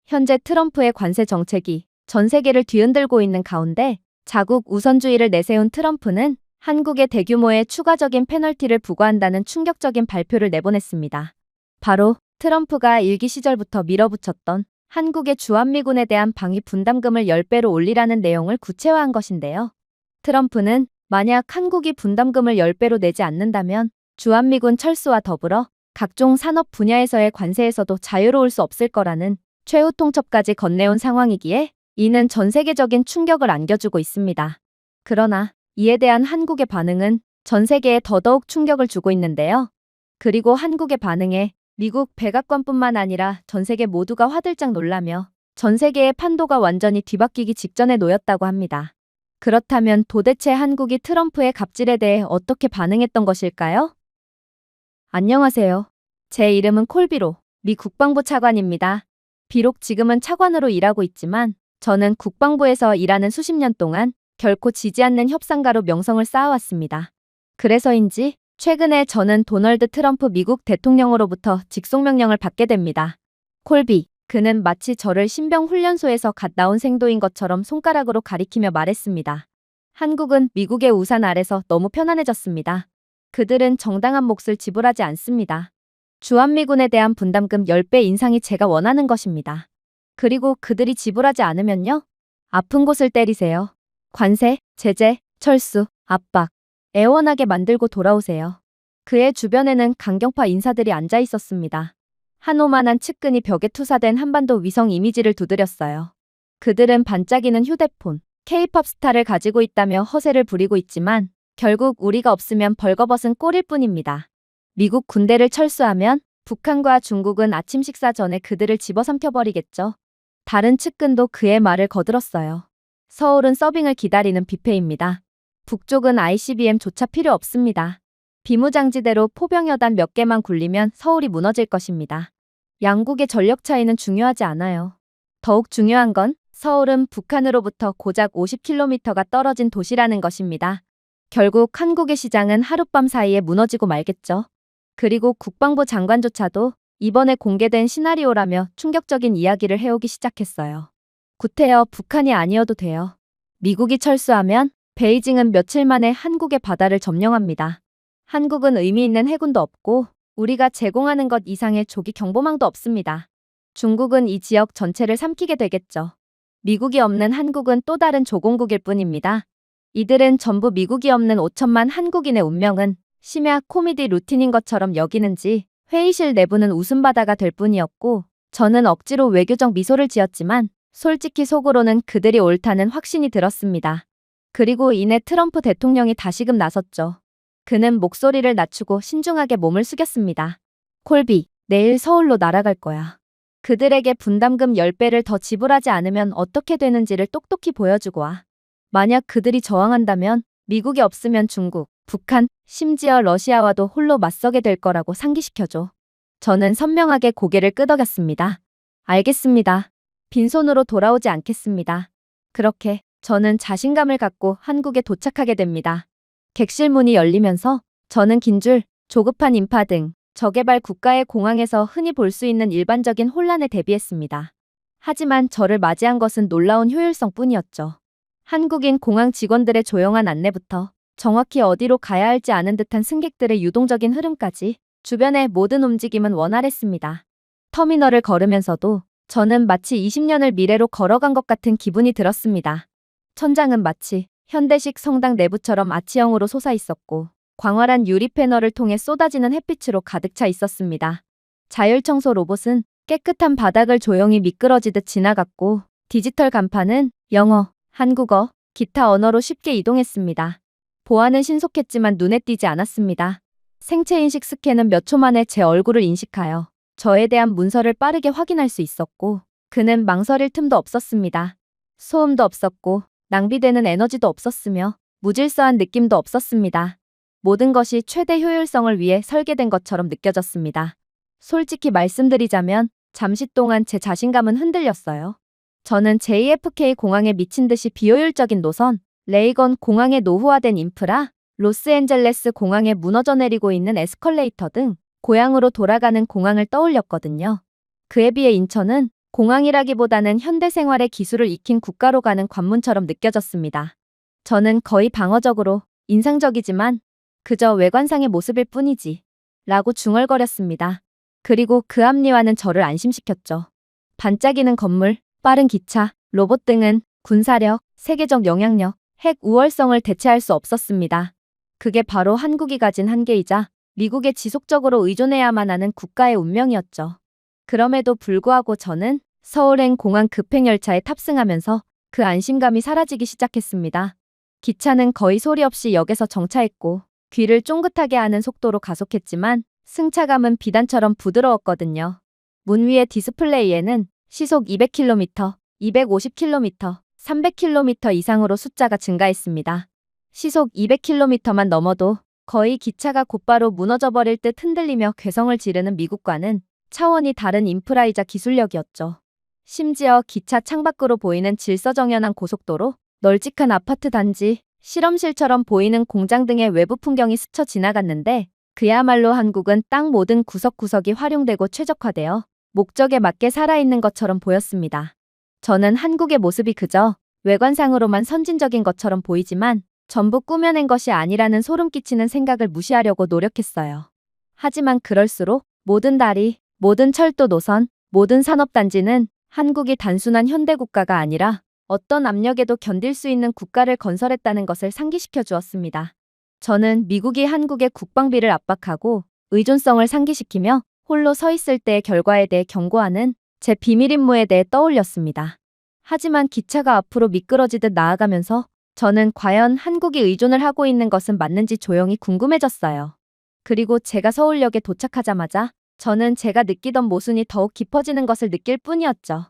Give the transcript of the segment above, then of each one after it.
현재 트럼프의 관세 정책이 전 세계를 뒤흔들고 있는 가운데 자국 우선주의를 내세운 트럼프는 한국에 대규모의 추가적인 페널티를 부과한다는 충격적인 발표를 내보냈습니다. 바로 트럼프가 일기 시절부터 밀어붙였던 한국의 주한미군에 대한 방위 분담금을 10배로 올리라는 내용을 구체화한 것인데요. 트럼프는 만약 한국이 분담금을 10배로 내지 않는다면 주한미군 철수와 더불어 각종 산업 분야에서의 관세에서도 자유로울 수 없을 거라는 최후 통첩까지 건네온 상황이기에 이는 전 세계적인 충격을 안겨주고 있습니다. 그러나 이에 대한 한국의 반응은 전 세계에 더더욱 충격을 주고 있는데요. 그리고 한국의 반응에 미국 백악관뿐만 아니라 전 세계 모두가 화들짝 놀라며 전 세계의 판도가 완전히 뒤바뀌기 직전에 놓였다고 합니다. 그렇다면 도대체 한국이 트럼프의 갑질에 대해 어떻게 반응했던 것일까요? 안녕하세요. 제 이름은 콜비로, 미 국방부 차관입니다. 비록 지금은 차관으로 일하고 있지만 저는 국방부에서 일하는 수십 년 동안 결코 지지 않는 협상가로 명성을 쌓아왔습니다. 그래서인지 최근에 저는 도널드 트럼프 미국 대통령으로부터 직속명령을 받게 됩니다. 콜비, 그는 마치 저를 신병훈련소에서 갓 나온 생도인 것처럼 손가락으로 가리키며 말했습니다. 한국은 미국의 우산 아래서 너무 편안해졌습니다. 그들은 정당한 몫을 지불하지 않습니다. 주한미군에 대한 분담금 10배 인상이 제가 원하는 것입니다. 그리고 그들이 지불하지 않으면요? 아픈 곳을 때리세요. 관세, 제재, 철수, 압박, 애원하게 만들고 돌아오세요. 그의 주변에는 강경파 인사들이 앉아 있었습니다. 한오만한 측근이 벽에 투사된 한반도 위성 이미지를 두드렸어요. 그들은 반짝이는 휴대폰, K-팝 스타를 가지고 있다며 허세를 부리고 있지만 결국 우리가 없으면 벌거벗은 꼴일 뿐입니다. 미국 군대를 철수하면 북한과 중국은 아침 식사 전에 그들을 집어삼켜버리겠죠. 다른 측근도 그의 말을 거들었어요. 서울은 서빙을 기다리는 뷔페입니다. 북쪽은 ICBM조차 필요 없습니다. 비무장지대로 포병여단 몇 개만 굴리면 서울이 무너질 것입니다. 양국의 전력 차이는 중요하지 않아요. 더욱 중요한 건 서울은 북한으로부터 고작 50km가 떨어진 도시라는 것입니다. 결국 한국의 시장은 하룻밤 사이에 무너지고 말겠죠. 그리고 국방부 장관조차도 이번에 공개된 시나리오라며 충격적인 이야기를 해오기 시작했어요. 구태여 북한이 아니어도 돼요. 미국이 철수하면 베이징은 며칠 만에 한국의 바다를 점령합니다. 한국은 의미 있는 해군도 없고 우리가 제공하는 것 이상의 조기 경보망도 없습니다. 중국은 이 지역 전체를 삼키게 되겠죠. 미국이 없는 한국은 또 다른 조공국일 뿐입니다. 이들은 전부 미국이 없는 5천만 한국인의 운명은 심야 코미디 루틴인 것처럼 여기는지 회의실 내부는 웃음바다가 될 뿐이었고 저는 억지로 외교적 미소를 지었지만 솔직히 속으로는 그들이 옳다는 확신이 들었습니다. 그리고 이내 트럼프 대통령이 다시금 나섰죠. 그는 목소리를 낮추고 신중하게 몸을 숙였습니다. 콜비, 내일 서울로 날아갈 거야. 그들에게 분담금 10배를 더 지불하지 않으면 어떻게 되는지를 똑똑히 보여주고 와. 만약 그들이 저항한다면 미국이 없으면 중국, 북한, 심지어 러시아와도 홀로 맞서게 될 거라고 상기시켜줘. 저는 선명하게 고개를 끄덕였습니다. 알겠습니다. 빈손으로 돌아오지 않겠습니다. 그렇게 저는 자신감을 갖고 한국에 도착하게 됩니다. 객실 문이 열리면서 저는 긴 줄, 조급한 인파 등 저개발 국가의 공항에서 흔히 볼 수 있는 일반적인 혼란에 대비했습니다. 하지만 저를 맞이한 것은 놀라운 효율성뿐이었죠. 한국인 공항 직원들의 조용한 안내부터 정확히 어디로 가야 할지 아는 듯한 승객들의 유동적인 흐름까지 주변의 모든 움직임은 원활했습니다. 터미널을 걸으면서도 저는 마치 20년을 미래로 걸어간 것 같은 기분이 들었습니다. 천장은 마치 현대식 성당 내부처럼 아치형으로 솟아있었고 광활한 유리 패널을 통해 쏟아지는 햇빛으로 가득 차 있었습니다. 자율청소 로봇은 깨끗한 바닥을 조용히 미끄러지듯 지나갔고 디지털 간판은 영어, 한국어, 기타 언어로 쉽게 이동했습니다. 보안은 신속했지만 눈에 띄지 않았습니다. 생체인식 스캔은 몇 초 만에 제 얼굴을 인식하여 저에 대한 문서를 빠르게 확인할 수 있었고 그는 망설일 틈도 없었습니다. 소음도 없었고 낭비되는 에너지도 없었으며 무질서한 느낌도 없었습니다. 모든 것이 최대 효율성을 위해 설계된 것처럼 느껴졌습니다. 솔직히 말씀드리자면 잠시 동안 제 자신감은 흔들렸어요. 저는 JFK 공항에 미친 듯이 비효율적인 노선, 레이건 공항의 노후화된 인프라, 로스앤젤레스 공항에 무너져 내리고 있는 에스컬레이터 등 고향으로 돌아가는 공항을 떠올렸거든요. 그에 비해 인천은 공항이라기보다는 현대 생활의 기술을 익힌 국가로 가는 관문처럼 느껴졌습니다. 저는 거의 방어적으로 인상적이지만 그저 외관상의 모습일 뿐이지 라고 중얼거렸습니다. 그리고 그 합리화는 저를 안심시켰죠. 반짝이는 건물, 빠른 기차, 로봇 등은 군사력, 세계적 영향력, 핵 우월성을 대체할 수 없었습니다. 그게 바로 한국이 가진 한계이자 미국에 지속적으로 의존해야만 하는 국가의 운명이었죠. 그럼에도 불구하고 저는 서울행 공항 급행열차에 탑승하면서 그 안심감이 사라지기 시작했습니다. 기차는 거의 소리 없이 역에서 정차했고 귀를 쫑긋하게 하는 속도로 가속했지만 승차감은 비단처럼 부드러웠거든요. 문 위의 디스플레이에는 시속 200km, 250km, 300km 이상으로 숫자가 증가했습니다. 시속 200km만 넘어도 거의 기차가 곧바로 무너져버릴 듯 흔들리며 괴성을 지르는 미국과는 차원이 다른 인프라이자 기술력이었죠. 심지어 기차 창밖으로 보이는 질서정연한 고속도로, 널찍한 아파트 단지, 실험실처럼 보이는 공장 등의 외부 풍경이 스쳐 지나갔는데 그야말로 한국은 땅 모든 구석구석이 활용되고 최적화되어 목적에 맞게 살아있는 것처럼 보였습니다. 저는 한국의 모습이 그저 외관상으로만 선진적인 것처럼 보이지만 전부 꾸며낸 것이 아니라는 소름 끼치는 생각을 무시하려고 노력했어요. 하지만 그럴수록 모든 다리, 모든 철도 노선, 모든 산업단지는 한국이 단순한 현대국가가 아니라 어떤 압력에도 견딜 수 있는 국가를 건설했다는 것을 상기시켜 주었습니다. 저는 미국이 한국의 국방비를 압박하고 의존성을 상기시키며 홀로 서 있을 때의 결과에 대해 경고하는 제 비밀 임무에 대해 떠올렸습니다. 하지만 기차가 앞으로 미끄러지듯 나아가면서 저는 과연 한국이 의존을 하고 있는 것은 맞는지 조용히 궁금해졌어요. 그리고 제가 서울역에 도착하자마자 저는 제가 느끼던 모순이 더욱 깊어지는 것을 느낄 뿐이었죠.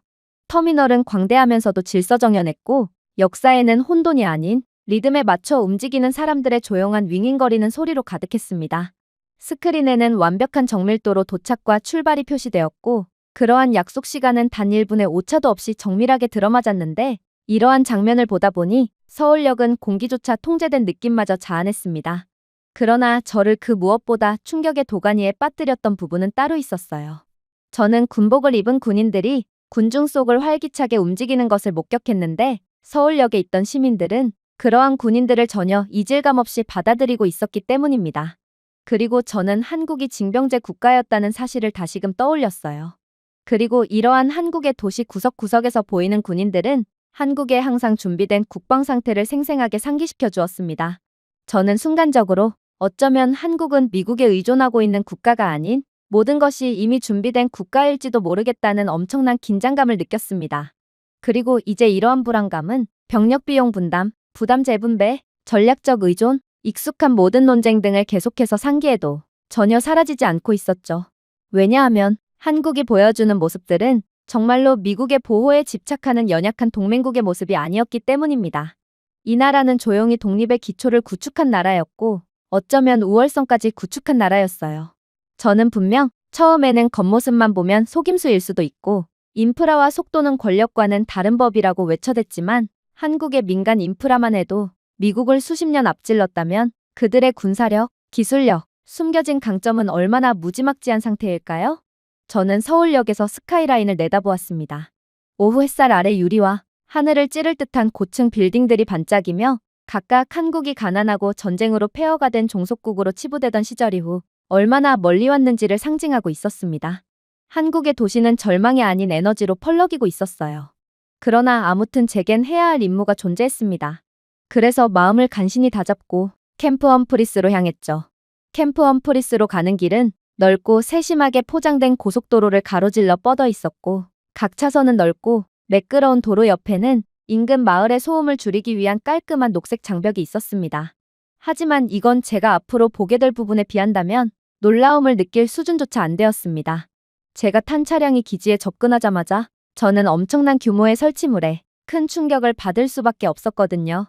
터미널은 광대하면서도 질서정연했고 역사에는 혼돈이 아닌 리듬에 맞춰 움직이는 사람들의 조용한 윙윙거리는 소리로 가득했습니다. 스크린에는 완벽한 정밀도로 도착과 출발이 표시되었고 그러한 약속 시간은 단 1분의 오차도 없이 정밀하게 들어맞았는데 이러한 장면을 보다 보니 서울역은 공기조차 통제된 느낌마저 자아냈습니다. 그러나 저를 그 무엇보다 충격의 도가니에 빠뜨렸던 부분은 따로 있었어요. 저는 군복을 입은 군인들이 군중 속을 활기차게 움직이는 것을 목격했는데 서울역에 있던 시민들은 그러한 군인들을 전혀 이질감 없이 받아들이고 있었기 때문입니다. 그리고 저는 한국이 징병제 국가였다는 사실을 다시금 떠올렸어요. 그리고 이러한 한국의 도시 구석구석에서 보이는 군인들은 한국에 항상 준비된 국방 상태를 생생하게 상기시켜 주었습니다. 저는 순간적으로 어쩌면 한국은 미국에 의존하고 있는 국가가 아닌 모든 것이 이미 준비된 국가일지도 모르겠다는 엄청난 긴장감을 느꼈습니다. 그리고 이제 이러한 불안감은 병력 비용 분담, 부담 재분배, 전략적 의존, 익숙한 모든 논쟁 등을 계속해서 상기해도 전혀 사라지지 않고 있었죠. 왜냐하면 한국이 보여주는 모습들은 정말로 미국의 보호에 집착하는 연약한 동맹국의 모습이 아니었기 때문입니다. 이 나라는 조용히 독립의 기초를 구축한 나라였고 어쩌면 우월성까지 구축한 나라였어요. 저는 분명 처음에는 겉모습만 보면 속임수일 수도 있고 인프라와 속도는 권력과는 다른 법이라고 외쳐댔지만 한국의 민간 인프라만 해도 미국을 수십 년 앞질렀다면 그들의 군사력, 기술력, 숨겨진 강점은 얼마나 무지막지한 상태일까요? 저는 서울역에서 스카이라인을 내다보았습니다. 오후 햇살 아래 유리와 하늘을 찌를 듯한 고층 빌딩들이 반짝이며 각각 한국이 가난하고 전쟁으로 폐허가 된 종속국으로 치부되던 시절 이후 얼마나 멀리 왔는지를 상징하고 있었습니다. 한국의 도시는 절망이 아닌 에너지로 펄럭이고 있었어요. 그러나 아무튼 제겐 해야 할 임무가 존재했습니다. 그래서 마음을 간신히 다잡고 캠프 험프리스로 향했죠. 캠프 험프리스로 가는 길은 넓고 세심하게 포장된 고속도로를 가로질러 뻗어 있었고 각 차선은 넓고 매끄러운 도로 옆에는 인근 마을의 소음을 줄이기 위한 깔끔한 녹색 장벽이 있었습니다. 하지만 이건 제가 앞으로 보게 될 부분에 비한다면 놀라움을 느낄 수준조차 안 되었습니다. 제가 탄 차량이 기지에 접근하자마자 저는 엄청난 규모의 설치물에 큰 충격을 받을 수밖에 없었거든요.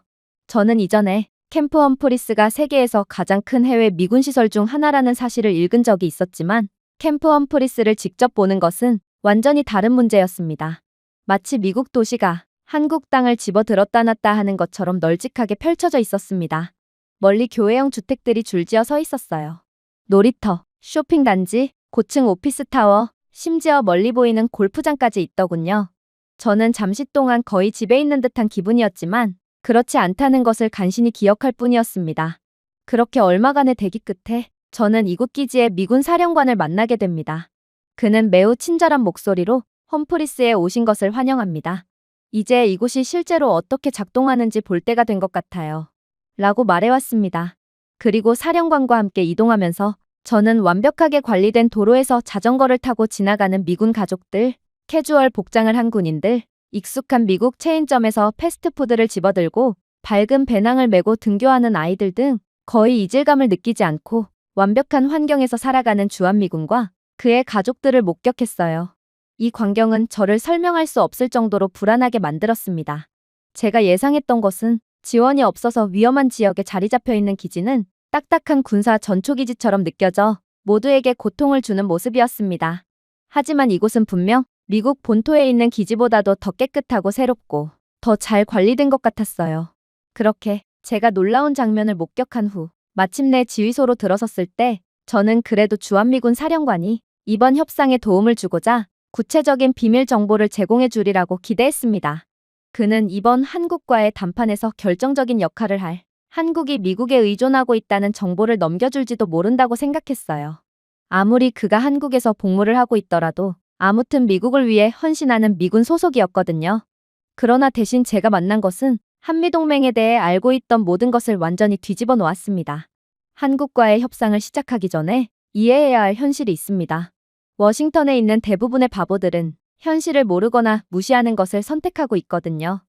저는 이전에 캠프 험프리스가 세계에서 가장 큰 해외 미군 시설 중 하나라는 사실을 읽은 적이 있었지만 캠프 험프리스를 직접 보는 것은 완전히 다른 문제였습니다. 마치 미국 도시가 한국 땅을 집어들었다 놨다 하는 것처럼 널찍하게 펼쳐져 있었습니다. 멀리 교회형 주택들이 줄지어 서 있었어요. 놀이터, 쇼핑단지, 고층 오피스 타워, 심지어 멀리 보이는 골프장까지 있더군요. 저는 잠시 동안 거의 집에 있는 듯한 기분이었지만 그렇지 않다는 것을 간신히 기억할 뿐이었습니다. 그렇게 얼마간의 대기 끝에 저는 이곳 기지의 미군 사령관을 만나게 됩니다. 그는 매우 친절한 목소리로 험프리스에 오신 것을 환영합니다. 이제 이곳이 실제로 어떻게 작동하는지 볼 때가 된 것 같아요. 라고 말해왔습니다. 그리고 사령관과 함께 이동하면서 저는 완벽하게 관리된 도로에서 자전거를 타고 지나가는 미군 가족들, 캐주얼 복장을 한 군인들, 익숙한 미국 체인점에서 패스트푸드를 집어들고 밝은 배낭을 메고 등교하는 아이들 등 거의 이질감을 느끼지 않고 완벽한 환경에서 살아가는 주한미군과 그의 가족들을 목격했어요. 이 광경은 저를 설명할 수 없을 정도로 불안하게 만들었습니다. 제가 예상했던 것은 지원이 없어서 위험한 지역에 자리 잡혀 있는 기지는 딱딱한 군사 전초기지처럼 느껴져 모두에게 고통을 주는 모습이었습니다. 하지만 이곳은 분명 미국 본토에 있는 기지보다도 더 깨끗하고 새롭고 더 잘 관리된 것 같았어요. 그렇게 제가 놀라운 장면을 목격한 후 마침내 지휘소로 들어섰을 때 저는 그래도 주한미군 사령관이 이번 협상에 도움을 주고자 구체적인 비밀 정보를 제공해 주리라고 기대했습니다. 그는 이번 한국과의 담판에서 결정적인 역할을 할 한국이 미국에 의존하고 있다는 정보를 넘겨줄지도 모른다고 생각했어요. 아무리 그가 한국에서 복무를 하고 있더라도 아무튼 미국을 위해 헌신하는 미군 소속이었거든요. 그러나 대신 제가 만난 것은 한미동맹에 대해 알고 있던 모든 것을 완전히 뒤집어 놓았습니다. 한국과의 협상을 시작하기 전에 이해해야 할 현실이 있습니다. 워싱턴에 있는 대부분의 바보들은 현실을 모르거나 무시하는 것을 선택하고 있거든요.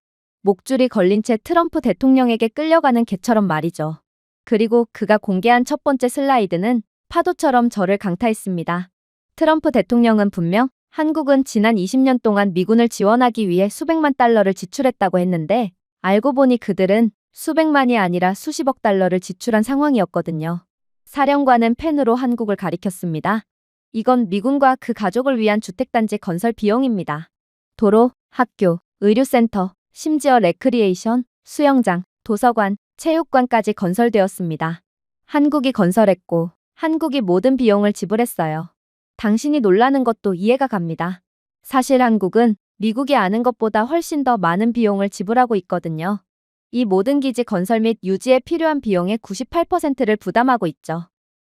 목줄이 걸린 채 트럼프 대통령에게 끌려가는 개처럼 말이죠. 그리고 그가 공개한 첫 번째 슬라이드는 파도처럼 저를 강타했습니다. 트럼프 대통령은 분명 한국은 지난 20년 동안 미군을 지원하기 위해 수백만 달러를 지출했다고 했는데 알고 보니 그들은 수백만이 아니라 수십억 달러를 지출한 상황이었거든요. 사령관은 펜으로 한국을 가리켰습니다. 이건 미군과 그 가족을 위한 주택단지 건설 비용입니다. 도로, 학교, 의료센터, 심지어 레크리에이션, 수영장, 도서관, 체육관까지 건설되었습니다. 한국이 건설했고 한국이 모든 비용을 지불했어요. 당신이 놀라는 것도 이해가 갑니다. 사실 한국은 미국이 아는 것보다 훨씬 더 많은 비용을 지불하고 있거든요. 이 모든 기지 건설 및 유지에 필요한 비용의 98%를 부담하고 있죠.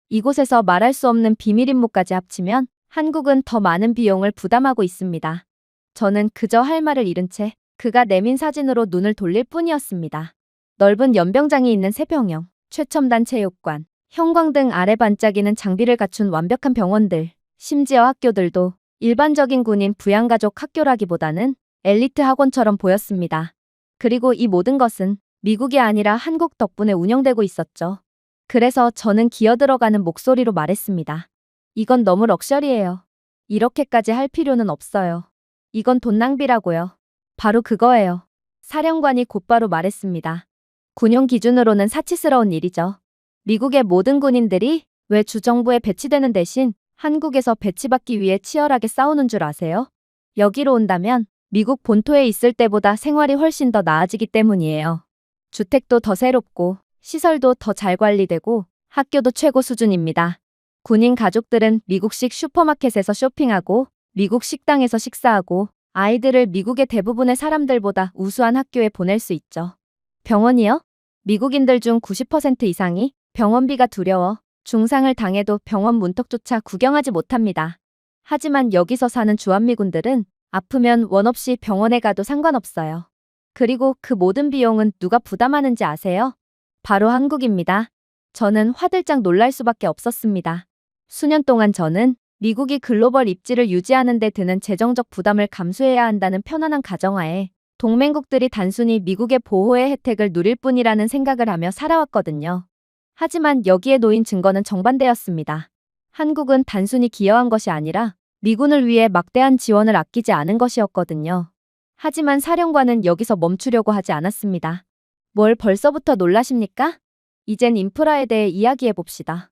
이곳에서 말할 수 없는 비밀 임무까지 합치면 한국은 더 많은 비용을 부담하고 있습니다. 저는 그저 할 말을 잃은 채 그가 내민 사진으로 눈을 돌릴 뿐이었습니다. 넓은 연병장이 있는 새병영, 최첨단 체육관, 형광 등 아래 반짝이는 장비를 갖춘 완벽한 병원들, 심지어 학교들도 일반적인 군인 부양가족 학교라기보다는 엘리트 학원처럼 보였습니다. 그리고 이 모든 것은 미국이 아니라 한국 덕분에 운영되고 있었죠. 그래서 저는 기어들어가는 목소리로 말했습니다. 이건 너무 럭셔리해요. 이렇게까지 할 필요는 없어요. 이건 돈 낭비라고요. 바로 그거예요. 사령관이 곧바로 말했습니다. 군용 기준으로는 사치스러운 일이죠. 미국의 모든 군인들이 왜 주정부에 배치되는 대신 한국에서 배치받기 위해 치열하게 싸우는 줄 아세요? 여기로 온다면 미국 본토에 있을 때보다 생활이 훨씬 더 나아지기 때문이에요. 주택도 더 새롭고 시설도 더 잘 관리되고 학교도 최고 수준입니다. 군인 가족들은 미국식 슈퍼마켓에서 쇼핑하고 미국 식당에서 식사하고 아이들을 미국의 대부분의 사람들보다 우수한 학교에 보낼 수 있죠. 병원이요? 미국인들 중 90% 이상이 병원비가 두려워 중상을 당해도 병원 문턱조차 구경하지 못합니다. 하지만 여기서 사는 주한미군들은 아프면 원 없이 병원에 가도 상관없어요. 그리고 그 모든 비용은 누가 부담하는지 아세요? 바로 한국입니다. 저는 화들짝 놀랄 수밖에 없었습니다. 수년 동안 저는 미국이 글로벌 입지를 유지하는 데 드는 재정적 부담을 감수해야 한다는 편안한 가정하에 동맹국들이 단순히 미국의 보호의 혜택을 누릴 뿐이라는 생각을 하며 살아왔거든요. 하지만 여기에 놓인 증거는 정반대였습니다. 한국은 단순히 기여한 것이 아니라 미군을 위해 막대한 지원을 아끼지 않은 것이었거든요. 하지만 사령관은 여기서 멈추려고 하지 않았습니다. 뭘 벌써부터 놀라십니까? 이젠 인프라에 대해 이야기해봅시다.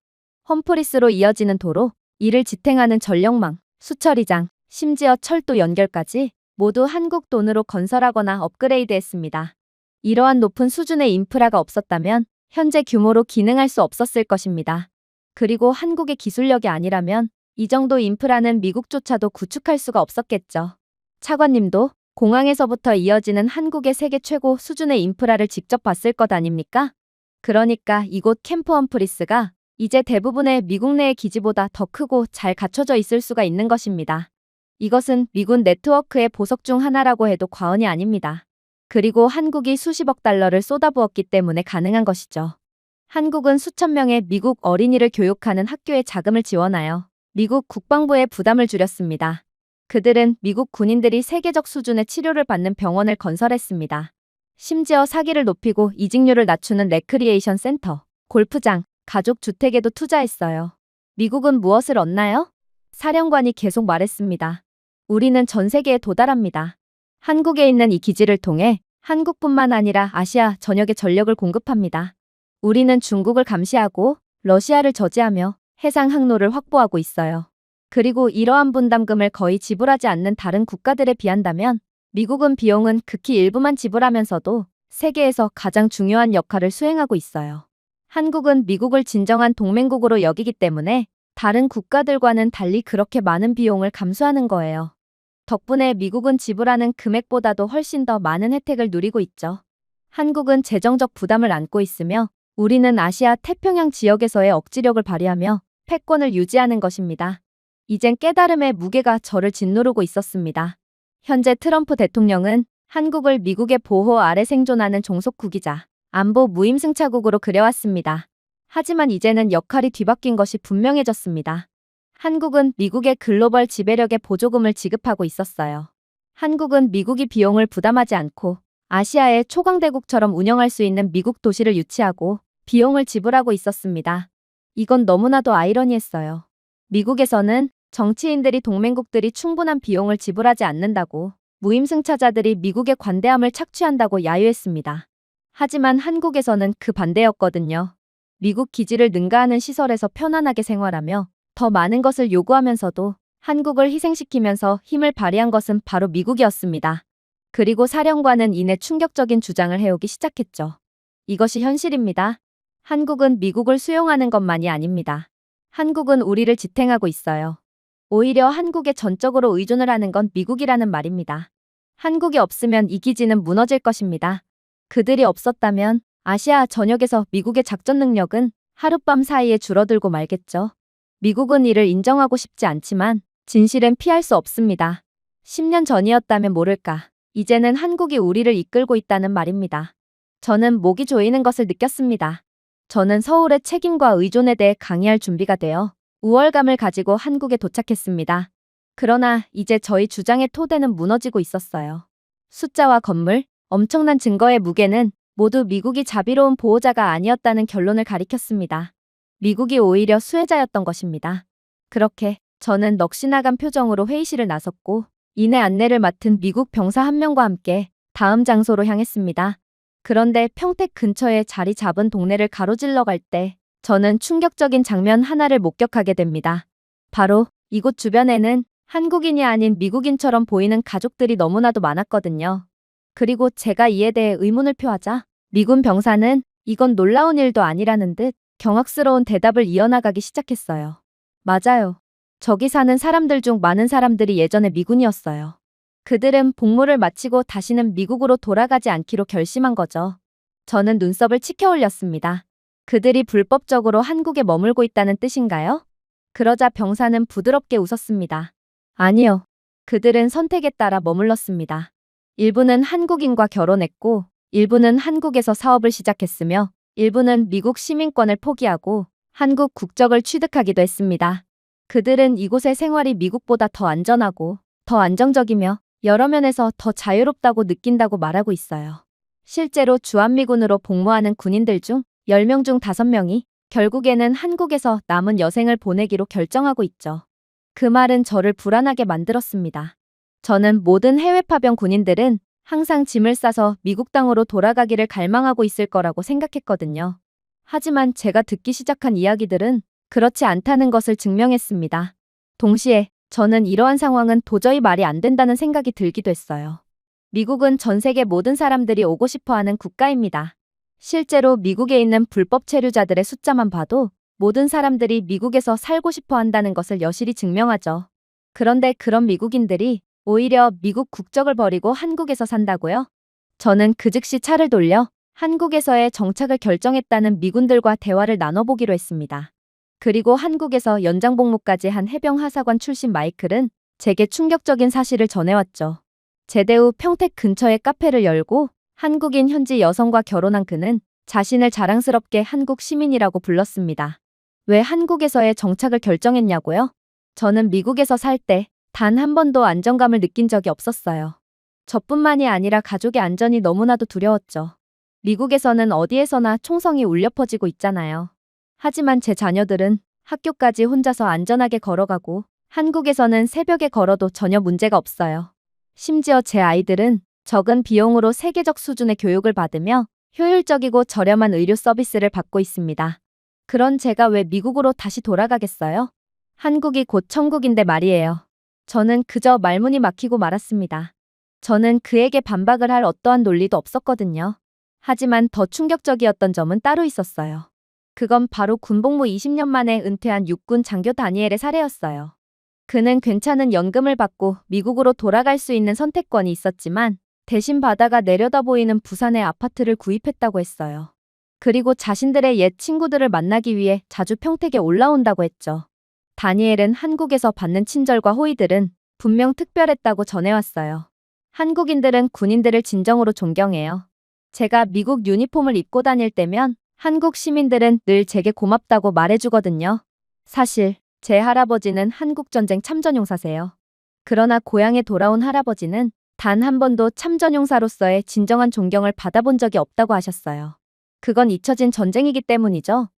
험프리스로 이어지는 도로, 이를 지탱하는 전력망, 수처리장, 심지어 철도 연결까지 모두 한국 돈으로 건설하거나 업그레이드했습니다. 이러한 높은 수준의 인프라가 없었다면 현재 규모로 기능할 수 없었을 것입니다. 그리고 한국의 기술력이 아니라면 이 정도 인프라는 미국조차도 구축할 수가 없었겠죠. 차관님도 공항에서부터 이어지는 한국의 세계 최고 수준의 인프라를 직접 봤을 것 아닙니까? 그러니까 이곳 캠프 험프리스가 이제 대부분의 미국 내의 기지보다 더 크고 잘 갖춰져 있을 수가 있는 것입니다. 이것은 미군 네트워크의 보석 중 하나라고 해도 과언이 아닙니다. 그리고 한국이 수십억 달러를 쏟아부었기 때문에 가능한 것이죠. 한국은 수천 명의 미국 어린이를 교육하는 학교에 자금을 지원하여 미국 국방부의 부담을 줄였습니다. 그들은 미국 군인들이 세계적 수준의 치료를 받는 병원을 건설했습니다. 심지어 사기를 높이고 이직률을 낮추는 레크리에이션 센터, 골프장, 가족 주택에도 투자했어요. 미국은 무엇을 얻나요? 사령관이 계속 말했습니다. 우리는 전 세계에 도달합니다. 한국에 있는 이 기지를 통해 한국뿐만 아니라 아시아 전역에 전력을 공급합니다. 우리는 중국을 감시하고 러시아를 저지하며 해상 항로를 확보하고 있어요. 그리고 이러한 분담금을 거의 지불하지 않는 다른 국가들에 비한다면 미국은 비용은 극히 일부만 지불하면서도 세계에서 가장 중요한 역할을 수행하고 있어요. 한국은 미국을 진정한 동맹국으로 여기기 때문에 다른 국가들과는 달리 그렇게 많은 비용을 감수하는 거예요. 덕분에 미국은 지불하는 금액보다도 훨씬 더 많은 혜택을 누리고 있죠. 한국은 재정적 부담을 안고 있으며 우리는 아시아 태평양 지역에서의 억지력을 발휘하며 패권을 유지하는 것입니다. 이젠 깨달음의 무게가 저를 짓누르고 있었습니다. 현재 트럼프 대통령은 한국을 미국의 보호 아래 생존하는 종속국이자 안보 무임승차국으로 그려왔습니다. 하지만 이제는 역할이 뒤바뀐 것이 분명해졌습니다. 한국은 미국의 글로벌 지배력에 보조금을 지급하고 있었어요. 한국은 미국이 비용을 부담하지 않고 아시아의 초강대국처럼 운영할 수 있는 미국 도시를 유치하고 비용을 지불하고 있었습니다. 이건 너무나도 아이러니했어요. 미국에서는 정치인들이 동맹국들이 충분한 비용을 지불하지 않는다고 무임승차자들이 미국의 관대함을 착취한다고 야유했습니다. 하지만 한국에서는 그 반대였거든요. 미국 기지를 능가하는 시설에서 편안하게 생활하며 더 많은 것을 요구하면서도 한국을 희생시키면서 힘을 발휘한 것은 바로 미국이었습니다. 그리고 사령관은 이내 충격적인 주장을 해오기 시작했죠. 이것이 현실입니다. 한국은 미국을 수용하는 것만이 아닙니다. 한국은 우리를 지탱하고 있어요. 오히려 한국에 전적으로 의존을 하는 건 미국이라는 말입니다. 한국이 없으면 이 기지는 무너질 것입니다. 그들이 없었다면 아시아 전역에서 미국의 작전 능력은 하룻밤 사이에 줄어들고 말겠죠. 미국은 이를 인정하고 싶지 않지만 진실은 피할 수 없습니다. 10년 전이었다면 모를까. 이제는 한국이 우리를 이끌고 있다는 말입니다. 저는 목이 조이는 것을 느꼈습니다. 저는 서울의 책임과 의존에 대해 강의할 준비가 되어 우월감을 가지고 한국에 도착했습니다. 그러나 이제 저희 주장의 토대는 무너지고 있었어요. 숫자와 건물, 엄청난 증거의 무게는 모두 미국이 자비로운 보호자가 아니었다는 결론을 가리켰습니다. 미국이 오히려 수혜자였던 것입니다. 그렇게 저는 넋이 나간 표정으로 회의실을 나섰고 이내 안내를 맡은 미국 병사 한 명과 함께 다음 장소로 향했습니다. 그런데 평택 근처에 자리 잡은 동네를 가로질러 갈 때 저는 충격적인 장면 하나를 목격하게 됩니다. 바로 이곳 주변에는 한국인이 아닌 미국인처럼 보이는 가족들이 너무나도 많았거든요. 그리고 제가 이에 대해 의문을 표하자 미군 병사는 이건 놀라운 일도 아니라는 듯 경악스러운 대답을 이어나가기 시작했어요. 맞아요. 저기 사는 사람들 중 많은 사람들이 예전에 미군이었어요. 그들은 복무를 마치고 다시는 미국으로 돌아가지 않기로 결심한 거죠. 저는 눈썹을 치켜 올렸습니다. 그들이 불법적으로 한국에 머물고 있다는 뜻인가요? 그러자 병사는 부드럽게 웃었습니다. 아니요. 그들은 선택에 따라 머물렀습니다. 일부는 한국인과 결혼했고, 일부는 한국에서 사업을 시작했으며, 일부는 미국 시민권을 포기하고 한국 국적을 취득하기도 했습니다. 그들은 이곳의 생활이 미국보다 더 안전하고 더 안정적이며 여러 면에서 더 자유롭다고 느낀다고 말하고 있어요. 실제로 주한미군으로 복무하는 군인들 중 10명 중 5명이 결국에는 한국에서 남은 여생을 보내기로 결정하고 있죠. 그 말은 저를 불안하게 만들었습니다. 저는 모든 해외 파병 군인들은 항상 짐을 싸서 미국 땅으로 돌아가기를 갈망하고 있을 거라고 생각했거든요. 하지만 제가 듣기 시작한 이야기들은 그렇지 않다는 것을 증명했습니다. 동시에 저는 이러한 상황은 도저히 말이 안 된다는 생각이 들기도 했어요. 미국은 전 세계 모든 사람들이 오고 싶어 하는 국가입니다. 실제로 미국에 있는 불법 체류자들의 숫자만 봐도 모든 사람들이 미국에서 살고 싶어 한다는 것을 여실히 증명하죠. 그런데 그런 미국인들이 오히려 미국 국적을 버리고 한국에서 산다고요? 저는 그 즉시 차를 돌려 한국에서의 정착을 결정했다는 미군들과 대화를 나눠보기로 했습니다. 그리고 한국에서 연장 복무까지 한 해병 하사관 출신 마이클은 제게 충격적인 사실을 전해왔죠. 제대 후 평택 근처에 카페를 열고 한국인 현지 여성과 결혼한 그는 자신을 자랑스럽게 한국 시민이라고 불렀습니다. 왜 한국에서의 정착을 결정했냐고요? 저는 미국에서 살 때 단 한 번도 안정감을 느낀 적이 없었어요. 저뿐만이 아니라 가족의 안전이 너무나도 두려웠죠. 미국에서는 어디에서나 총성이 울려 퍼지고 있잖아요. 하지만 제 자녀들은 학교까지 혼자서 안전하게 걸어가고 한국에서는 새벽에 걸어도 전혀 문제가 없어요. 심지어 제 아이들은 적은 비용으로 세계적 수준의 교육을 받으며 효율적이고 저렴한 의료 서비스를 받고 있습니다. 그런 제가 왜 미국으로 다시 돌아가겠어요? 한국이 곧 천국인데 말이에요. 저는 그저 말문이 막히고 말았습니다. 저는 그에게 반박을 할 어떠한 논리도 없었거든요. 하지만 더 충격적이었던 점은 따로 있었어요. 그건 바로 군복무 20년 만에 은퇴한 육군 장교 다니엘의 사례였어요. 그는 괜찮은 연금을 받고 미국으로 돌아갈 수 있는 선택권이 있었지만 대신 바다가 내려다 보이는 부산의 아파트를 구입했다고 했어요. 그리고 자신들의 옛 친구들을 만나기 위해 자주 평택에 올라온다고 했죠. 다니엘은 한국에서 받는 친절과 호의들은 분명 특별했다고 전해왔어요. 한국인들은 군인들을 진정으로 존경해요. 제가 미국 유니폼을 입고 다닐 때면 한국 시민들은 늘 제게 고맙다고 말해주거든요. 사실 제 할아버지는 한국전쟁 참전용사세요. 그러나 고향에 돌아온 할아버지는 단 한 번도 참전용사로서의 진정한 존경을 받아본 적이 없다고 하셨어요. 그건 잊혀진 전쟁이기 때문이죠.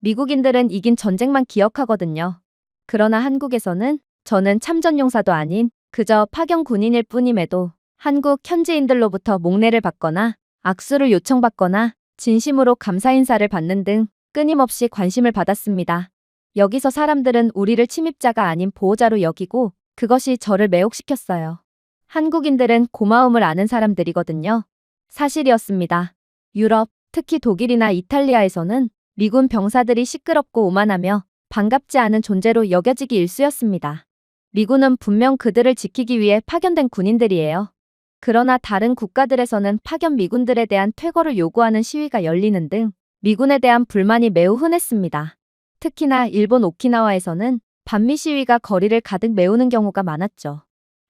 미국인들은 이긴 전쟁만 기억하거든요. 그러나 한국에서는 저는 참전용사도 아닌 그저 파견 군인일 뿐임에도 한국 현지인들로부터 목례를 받거나 악수를 요청받거나 진심으로 감사 인사를 받는 등 끊임없이 관심을 받았습니다. 여기서 사람들은 우리를 침입자가 아닌 보호자로 여기고 그것이 저를 매혹시켰어요. 한국인들은 고마움을 아는 사람들이거든요. 사실이었습니다. 유럽, 특히 독일이나 이탈리아에서는 미군 병사들이 시끄럽고 오만하며 반갑지 않은 존재로 여겨지기 일쑤였습니다. 미군은 분명 그들을 지키기 위해 파견된 군인들이에요. 그러나 다른 국가들에서는 파견 미군들에 대한 퇴거를 요구하는 시위가 열리는 등 미군에 대한 불만이 매우 흔했습니다. 특히나 일본 오키나와에서는 반미 시위가 거리를 가득 메우는 경우가 많았죠.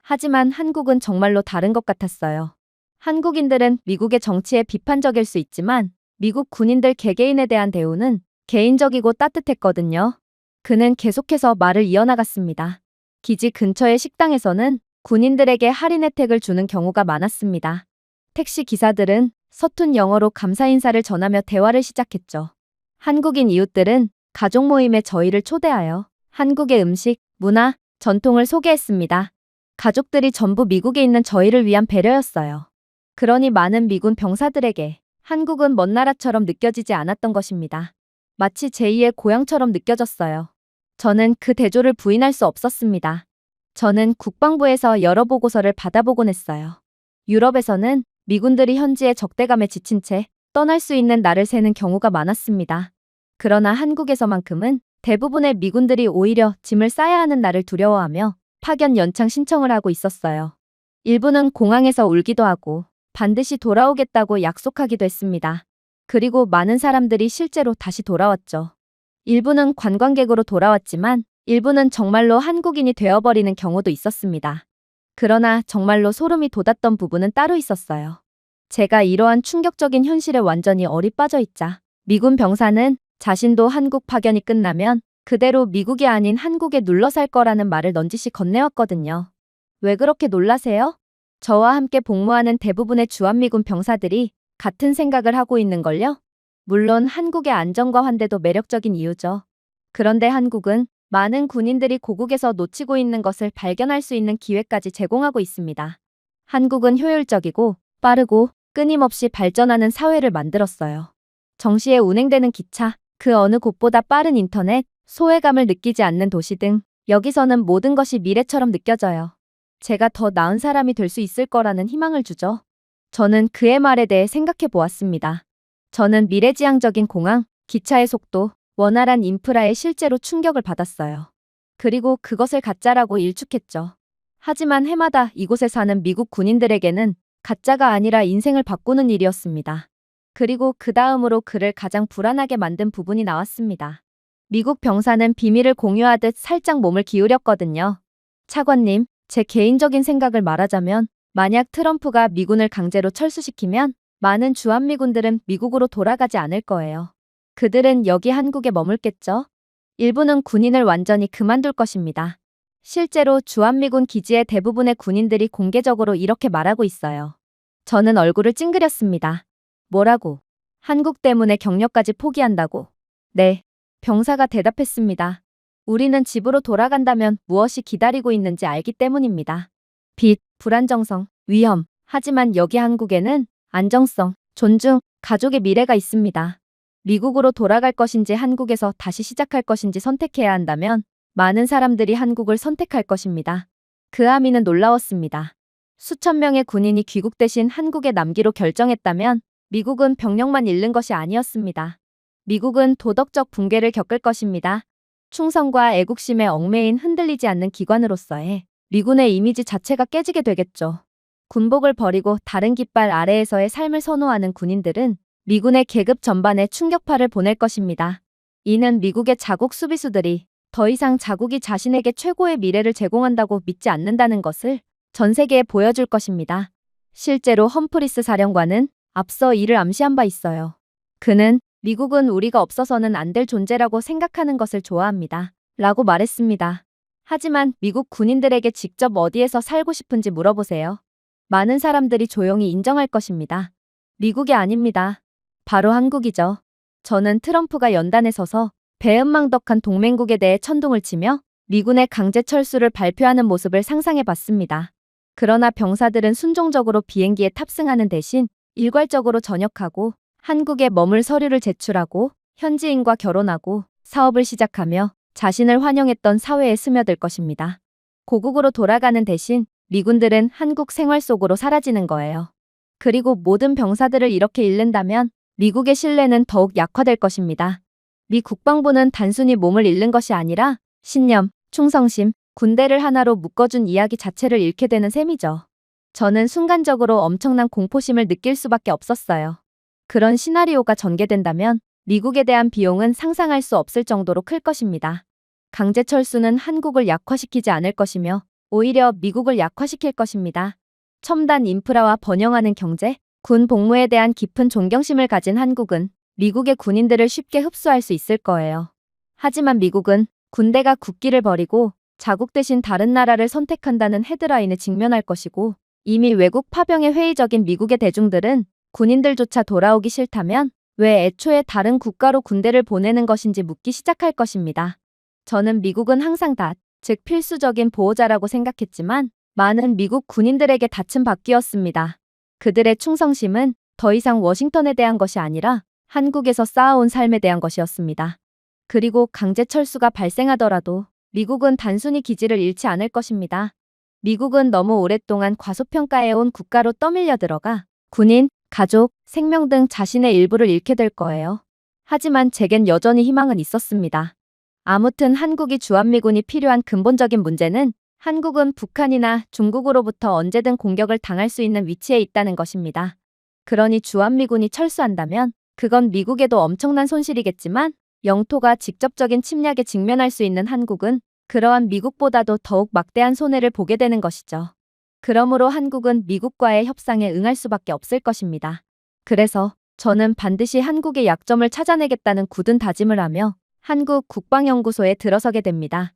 하지만 한국은 정말로 다른 것 같았어요. 한국인들은 미국의 정치에 비판적일 수 있지만 미국 군인들 개개인에 대한 대우는 개인적이고 따뜻했거든요. 그는 계속해서 말을 이어나갔습니다. 기지 근처의 식당에서는 군인들에게 할인 혜택을 주는 경우가 많았습니다. 택시 기사들은 서툰 영어로 감사 인사를 전하며 대화를 시작했죠. 한국인 이웃들은 가족 모임에 저희를 초대하여 한국의 음식, 문화, 전통을 소개했습니다. 가족들이 전부 미국에 있는 저희를 위한 배려였어요. 그러니 많은 미군 병사들에게 한국은 먼 나라처럼 느껴지지 않았던 것입니다. 마치 제2의 고향처럼 느껴졌어요. 저는 그 대조를 부인할 수 없었습니다. 저는 국방부에서 여러 보고서를 받아보곤 했어요. 유럽에서는 미군들이 현지의 적대감에 지친 채 떠날 수 있는 날을 세는 경우가 많았습니다. 그러나 한국에서만큼은 대부분의 미군들이 오히려 짐을 싸야 하는 날을 두려워하며 파견 연창 신청을 하고 있었어요. 일부는 공항에서 울기도 하고 반드시 돌아오겠다고 약속하기도 했습니다. 그리고 많은 사람들이 실제로 다시 돌아왔죠. 일부는 관광객으로 돌아왔지만 일부는 정말로 한국인이 되어버리는 경우도 있었습니다. 그러나 정말로 소름이 돋았던 부분은 따로 있었어요. 제가 이러한 충격적인 현실에 완전히 얼이 빠져 있자 미군 병사는 자신도 한국 파견이 끝나면 그대로 미국이 아닌 한국에 눌러 살 거라는 말을 넌지시 건네왔거든요. 왜 그렇게 놀라세요? 저와 함께 복무하는 대부분의 주한미군 병사들이 같은 생각을 하고 있는걸요? 물론 한국의 안전과 환대도 매력적인 이유죠. 그런데 한국은 많은 군인들이 고국에서 놓치고 있는 것을 발견할 수 있는 기회까지 제공하고 있습니다. 한국은 효율적이고 빠르고 끊임없이 발전하는 사회를 만들었어요. 정시에 운행되는 기차, 그 어느 곳보다 빠른 인터넷, 소외감을 느끼지 않는 도시 등 여기서는 모든 것이 미래처럼 느껴져요. 제가 더 나은 사람이 될 수 있을 거라는 희망을 주죠. 저는 그의 말에 대해 생각해 보았습니다. 저는 미래지향적인 공항, 기차의 속도, 원활한 인프라에 실제로 충격을 받았어요. 그리고 그것을 가짜라고 일축했죠. 하지만 해마다 이곳에 사는 미국 군인들에게는 가짜가 아니라 인생을 바꾸는 일이었습니다. 그리고 그 다음으로 그를 가장 불안하게 만든 부분이 나왔습니다. 미국 병사는 비밀을 공유하듯 살짝 몸을 기울였거든요. 차관님, 제 개인적인 생각을 말하자면 만약 트럼프가 미군을 강제로 철수시키면 많은 주한미군들은 미국으로 돌아가지 않을 거예요. 그들은 여기 한국에 머물겠죠? 일부는 군인을 완전히 그만둘 것입니다. 실제로 주한미군 기지의 대부분의 군인들이 공개적으로 이렇게 말하고 있어요. 저는 얼굴을 찡그렸습니다. 뭐라고? 한국 때문에 경력까지 포기한다고? 네. 병사가 대답했습니다. 우리는 집으로 돌아간다면 무엇이 기다리고 있는지 알기 때문입니다. 빚, 불안정성, 위험. 하지만 여기 한국에는 안정성, 존중, 가족의 미래가 있습니다. 미국으로 돌아갈 것인지 한국에서 다시 시작할 것인지 선택해야 한다면 많은 사람들이 한국을 선택할 것입니다. 그 아미는 놀라웠습니다. 수천 명의 군인이 귀국 대신 한국에 남기로 결정했다면 미국은 병력만 잃는 것이 아니었습니다. 미국은 도덕적 붕괴를 겪을 것입니다. 충성과 애국심에 얽매인 흔들리지 않는 기관으로서의 미군의 이미지 자체가 깨지게 되겠죠. 군복을 버리고 다른 깃발 아래에서의 삶을 선호하는 군인들은 미군의 계급 전반에 충격파를 보낼 것입니다. 이는 미국의 자국 수비수들이 더 이상 자국이 자신에게 최고의 미래를 제공한다고 믿지 않는다는 것을 전 세계에 보여줄 것입니다. 실제로 험프리스 사령관은 앞서 이를 암시한 바 있어요. 그는 미국은 우리가 없어서는 안 될 존재라고 생각하는 것을 좋아합니다. 라고 말했습니다. 하지만 미국 군인들에게 직접 어디에서 살고 싶은지 물어보세요. 많은 사람들이 조용히 인정할 것입니다. 미국이 아닙니다. 바로 한국이죠. 저는 트럼프가 연단에 서서 배은망덕한 동맹국에 대해 천둥을 치며 미군의 강제 철수를 발표하는 모습을 상상해 봤습니다. 그러나 병사들은 순종적으로 비행기에 탑승하는 대신 일괄적으로 전역하고 한국에 머물 서류를 제출하고 현지인과 결혼하고 사업을 시작하며 자신을 환영했던 사회에 스며들 것입니다. 고국으로 돌아가는 대신 미군들은 한국 생활 속으로 사라지는 거예요. 그리고 모든 병사들을 이렇게 잃는다면 미국의 신뢰는 더욱 약화될 것입니다. 미 국방부는 단순히 몸을 잃는 것이 아니라 신념, 충성심, 군대를 하나로 묶어준 이야기 자체를 잃게 되는 셈이죠. 저는 순간적으로 엄청난 공포심을 느낄 수밖에 없었어요. 그런 시나리오가 전개된다면 미국에 대한 비용은 상상할 수 없을 정도로 클 것입니다. 강제 철수는 한국을 약화시키지 않을 것이며 오히려 미국을 약화시킬 것입니다. 첨단 인프라와 번영하는 경제, 군 복무에 대한 깊은 존경심을 가진 한국은 미국의 군인들을 쉽게 흡수할 수 있을 거예요. 하지만 미국은 군대가 국기를 버리고 자국 대신 다른 나라를 선택한다는 헤드라인에 직면할 것이고 이미 외국 파병에 회의적인 미국의 대중들은 군인들조차 돌아오기 싫다면 왜 애초에 다른 국가로 군대를 보내는 것인지 묻기 시작할 것입니다. 저는 미국은 항상 즉 필수적인 보호자라고 생각했지만 많은 미국 군인들에게 닻은 바뀌었습니다. 그들의 충성심은 더 이상 워싱턴에 대한 것이 아니라 한국에서 쌓아온 삶에 대한 것이었습니다. 그리고 강제 철수가 발생하더라도 미국은 단순히 기지를 잃지 않을 것입니다. 미국은 너무 오랫동안 과소평가해온 국가로 떠밀려 들어가 군인, 가족, 생명 등 자신의 일부를 잃게 될 거예요. 하지만 제겐 여전히 희망은 있었습니다. 아무튼 한국이 주한미군이 필요한 근본적인 문제는 한국은 북한이나 중국으로부터 언제든 공격을 당할 수 있는 위치에 있다는 것입니다. 그러니 주한미군이 철수한다면 그건 미국에도 엄청난 손실이겠지만 영토가 직접적인 침략에 직면할 수 있는 한국은 그러한 미국보다도 더욱 막대한 손해를 보게 되는 것이죠. 그러므로 한국은 미국과의 협상에 응할 수밖에 없을 것입니다. 그래서 저는 반드시 한국의 약점을 찾아내겠다는 굳은 다짐을 하며 한국 국방연구소에 들어서게 됩니다.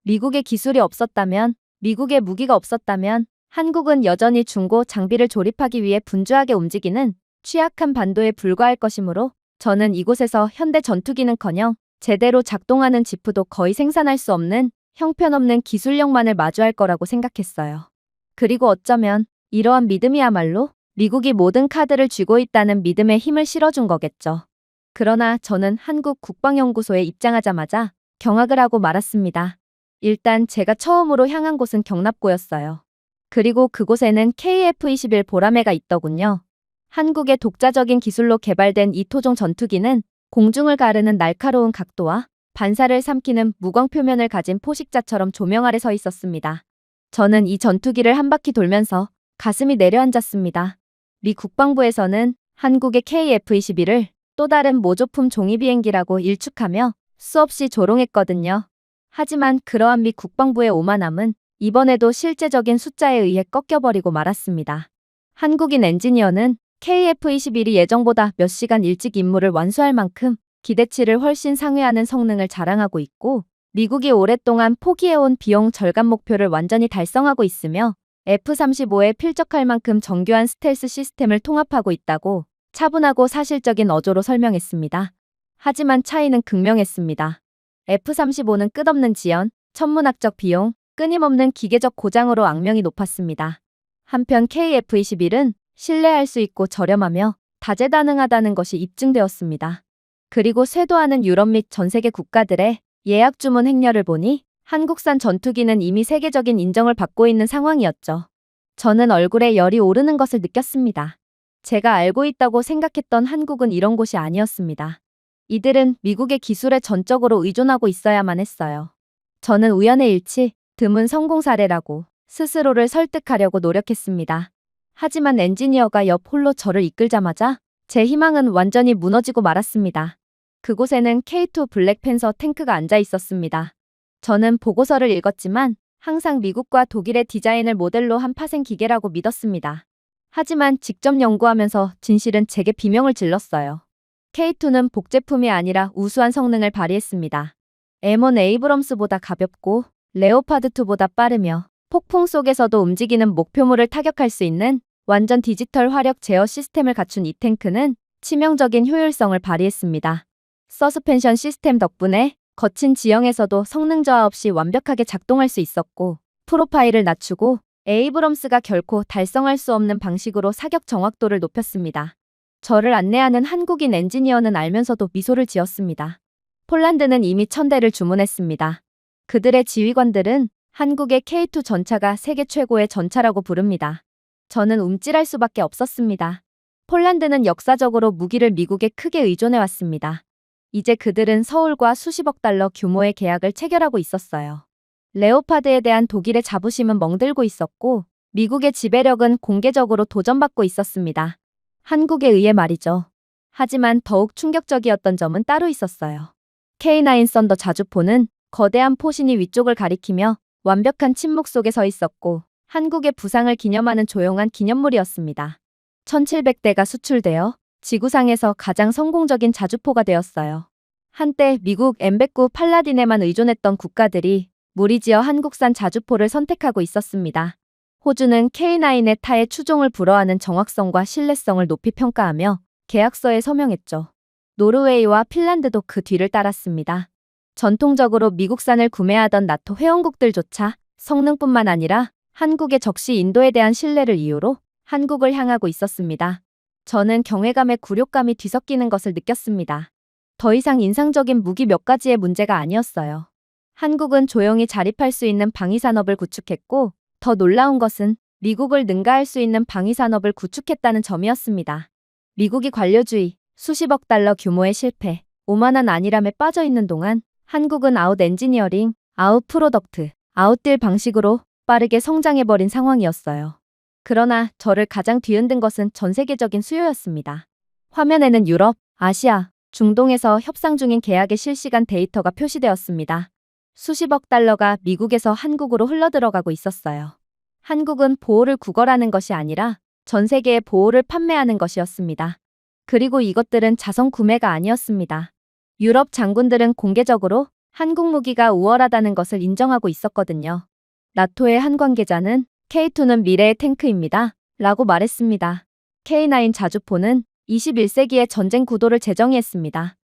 미국의 기술이 없었다면, 미국의 무기가 없었다면 한국은 여전히 중고 장비를 조립하기 위해 분주하게 움직이는 취약한 반도에 불과할 것이므로 저는 이곳에서 현대 전투기는커녕 제대로 작동하는 지프도 거의 생산할 수 없는 형편없는 기술력만을 마주할 거라고 생각했어요. 그리고 어쩌면 이러한 믿음이야말로 미국이 모든 카드를 쥐고 있다는 믿음에 힘을 실어준 거겠죠. 그러나 저는 한국 국방연구소에 입장하자마자 경악을 하고 말았습니다. 일단 제가 처음으로 향한 곳은 경납고였어요. 그리고 그곳에는 KF-21 보라매가 있더군요. 한국의 독자적인 기술로 개발된 이 토종 전투기는 공중을 가르는 날카로운 각도와 반사를 삼키는 무광 표면을 가진 포식자처럼 조명 아래 서 있었습니다. 저는 이 전투기를 한 바퀴 돌면서 가슴이 내려앉았습니다. 미 국방부에서는 한국의 KF-21을 또 다른 모조품 종이 비행기라고 일축하며 수없이 조롱했거든요. 하지만 그러한 미 국방부의 오만함은 이번에도 실제적인 숫자에 의해 꺾여버리고 말았습니다. 한국인 엔지니어는 KF-21이 예정보다 몇 시간 일찍 임무를 완수할 만큼 기대치를 훨씬 상회하는 성능을 자랑하고 있고, 미국이 오랫동안 포기해온 비용 절감 목표를 완전히 달성하고 있으며 F-35에 필적할 만큼 정교한 스텔스 시스템을 통합하고 있다고 차분하고 사실적인 어조로 설명했습니다. 하지만 차이는 극명했습니다. F-35는 끝없는 지연, 천문학적 비용, 끊임없는 기계적 고장으로 악명이 높았습니다. 한편 KF-21은 신뢰할 수 있고 저렴하며 다재다능하다는 것이 입증되었습니다. 그리고 쇄도하는 유럽 및 전 세계 국가들의 예약 주문 행렬을 보니 한국산 전투기는 이미 세계적인 인정을 받고 있는 상황이었죠. 저는 얼굴에 열이 오르는 것을 느꼈습니다. 제가 알고 있다고 생각했던 한국은 이런 곳이 아니었습니다. 이들은 미국의 기술에 전적으로 의존하고 있어야만 했어요. 저는 우연의 일치, 드문 성공 사례라고 스스로를 설득하려고 노력했습니다. 하지만 엔지니어가 옆 홀로 저를 이끌자마자 제 희망은 완전히 무너지고 말았습니다. 그곳에는 K2 블랙팬서 탱크가 앉아 있었습니다. 저는 보고서를 읽었지만 항상 미국과 독일의 디자인을 모델로 한 파생 기계라고 믿었습니다. 하지만 직접 연구하면서 진실은 제게 비명을 질렀어요. K2는 복제품이 아니라 우수한 성능을 발휘했습니다. M1 에이브럼스보다 가볍고 레오파드2보다 빠르며 폭풍 속에서도 움직이는 목표물을 타격할 수 있는 완전 디지털 화력 제어 시스템을 갖춘 이 탱크는 치명적인 효율성을 발휘했습니다. 서스펜션 시스템 덕분에 거친 지형에서도 성능 저하 없이 완벽하게 작동할 수 있었고, 프로파일을 낮추고 에이브럼스가 결코 달성할 수 없는 방식으로 사격 정확도를 높였습니다. 저를 안내하는 한국인 엔지니어는 알면서도 미소를 지었습니다. 폴란드는 이미 1000대를 주문했습니다. 그들의 지휘관들은 한국의 K2 전차가 세계 최고의 전차라고 부릅니다. 저는 움찔할 수밖에 없었습니다. 폴란드는 역사적으로 무기를 미국에 크게 의존해왔습니다. 이제 그들은 서울과 수십억 달러 규모의 계약을 체결하고 있었어요. 레오파드에 대한 독일의 자부심은 멍들고 있었고, 미국의 지배력은 공개적으로 도전받고 있었습니다. 한국에 의해 말이죠. 하지만 더욱 충격적이었던 점은 따로 있었어요. K9 썬더 자주포는 거대한 포신이 위쪽을 가리키며 완벽한 침묵 속에 서 있었고, 한국의 부상을 기념하는 조용한 기념물이었습니다. 1700대가 수출되어 지구상에서 가장 성공적인 자주포가 되었어요. 한때 미국 M109 팔라딘에만 의존했던 국가들이 무리지어 한국산 자주포를 선택하고 있었습니다. 호주는 K9의 타의 추종을 불허하는 정확성과 신뢰성을 높이 평가하며 계약서에 서명했죠. 노르웨이와 핀란드도 그 뒤를 따랐습니다. 전통적으로 미국산을 구매하던 나토 회원국들조차 성능뿐만 아니라 한국의 적시 인도에 대한 신뢰를 이유로 한국을 향하고 있었습니다. 저는 경외감에 굴욕감이 뒤섞이는 것을 느꼈습니다. 더 이상 인상적인 무기 몇 가지의 문제가 아니었어요. 한국은 조용히 자립할 수 있는 방위산업을 구축했고, 더 놀라운 것은 미국을 능가할 수 있는 방위산업을 구축했다는 점이었습니다. 미국이 관료주의, 수십억 달러 규모의 실패, 오만한 안일함에 빠져있는 동안 한국은 아웃 엔지니어링, 아웃 프로덕트, 아웃딜 방식으로 빠르게 성장해버린 상황이었어요. 그러나 저를 가장 뒤흔든 것은 전 세계적인 수요였습니다. 화면에는 유럽, 아시아, 중동에서 협상 중인 계약의 실시간 데이터가 표시되었습니다. 수십억 달러가 미국에서 한국으로 흘러들어가고 있었어요. 한국은 보호를 구걸하는 것이 아니라 전 세계에 보호를 판매하는 것이었습니다. 그리고 이것들은 자선 구매가 아니었습니다. 유럽 장군들은 공개적으로 한국 무기가 우월하다는 것을 인정하고 있었거든요. 나토의 한 관계자는 K2는 미래의 탱크입니다. 라고 말했습니다. K9 자주포는 21세기의 전쟁 구도를 재정의했습니다.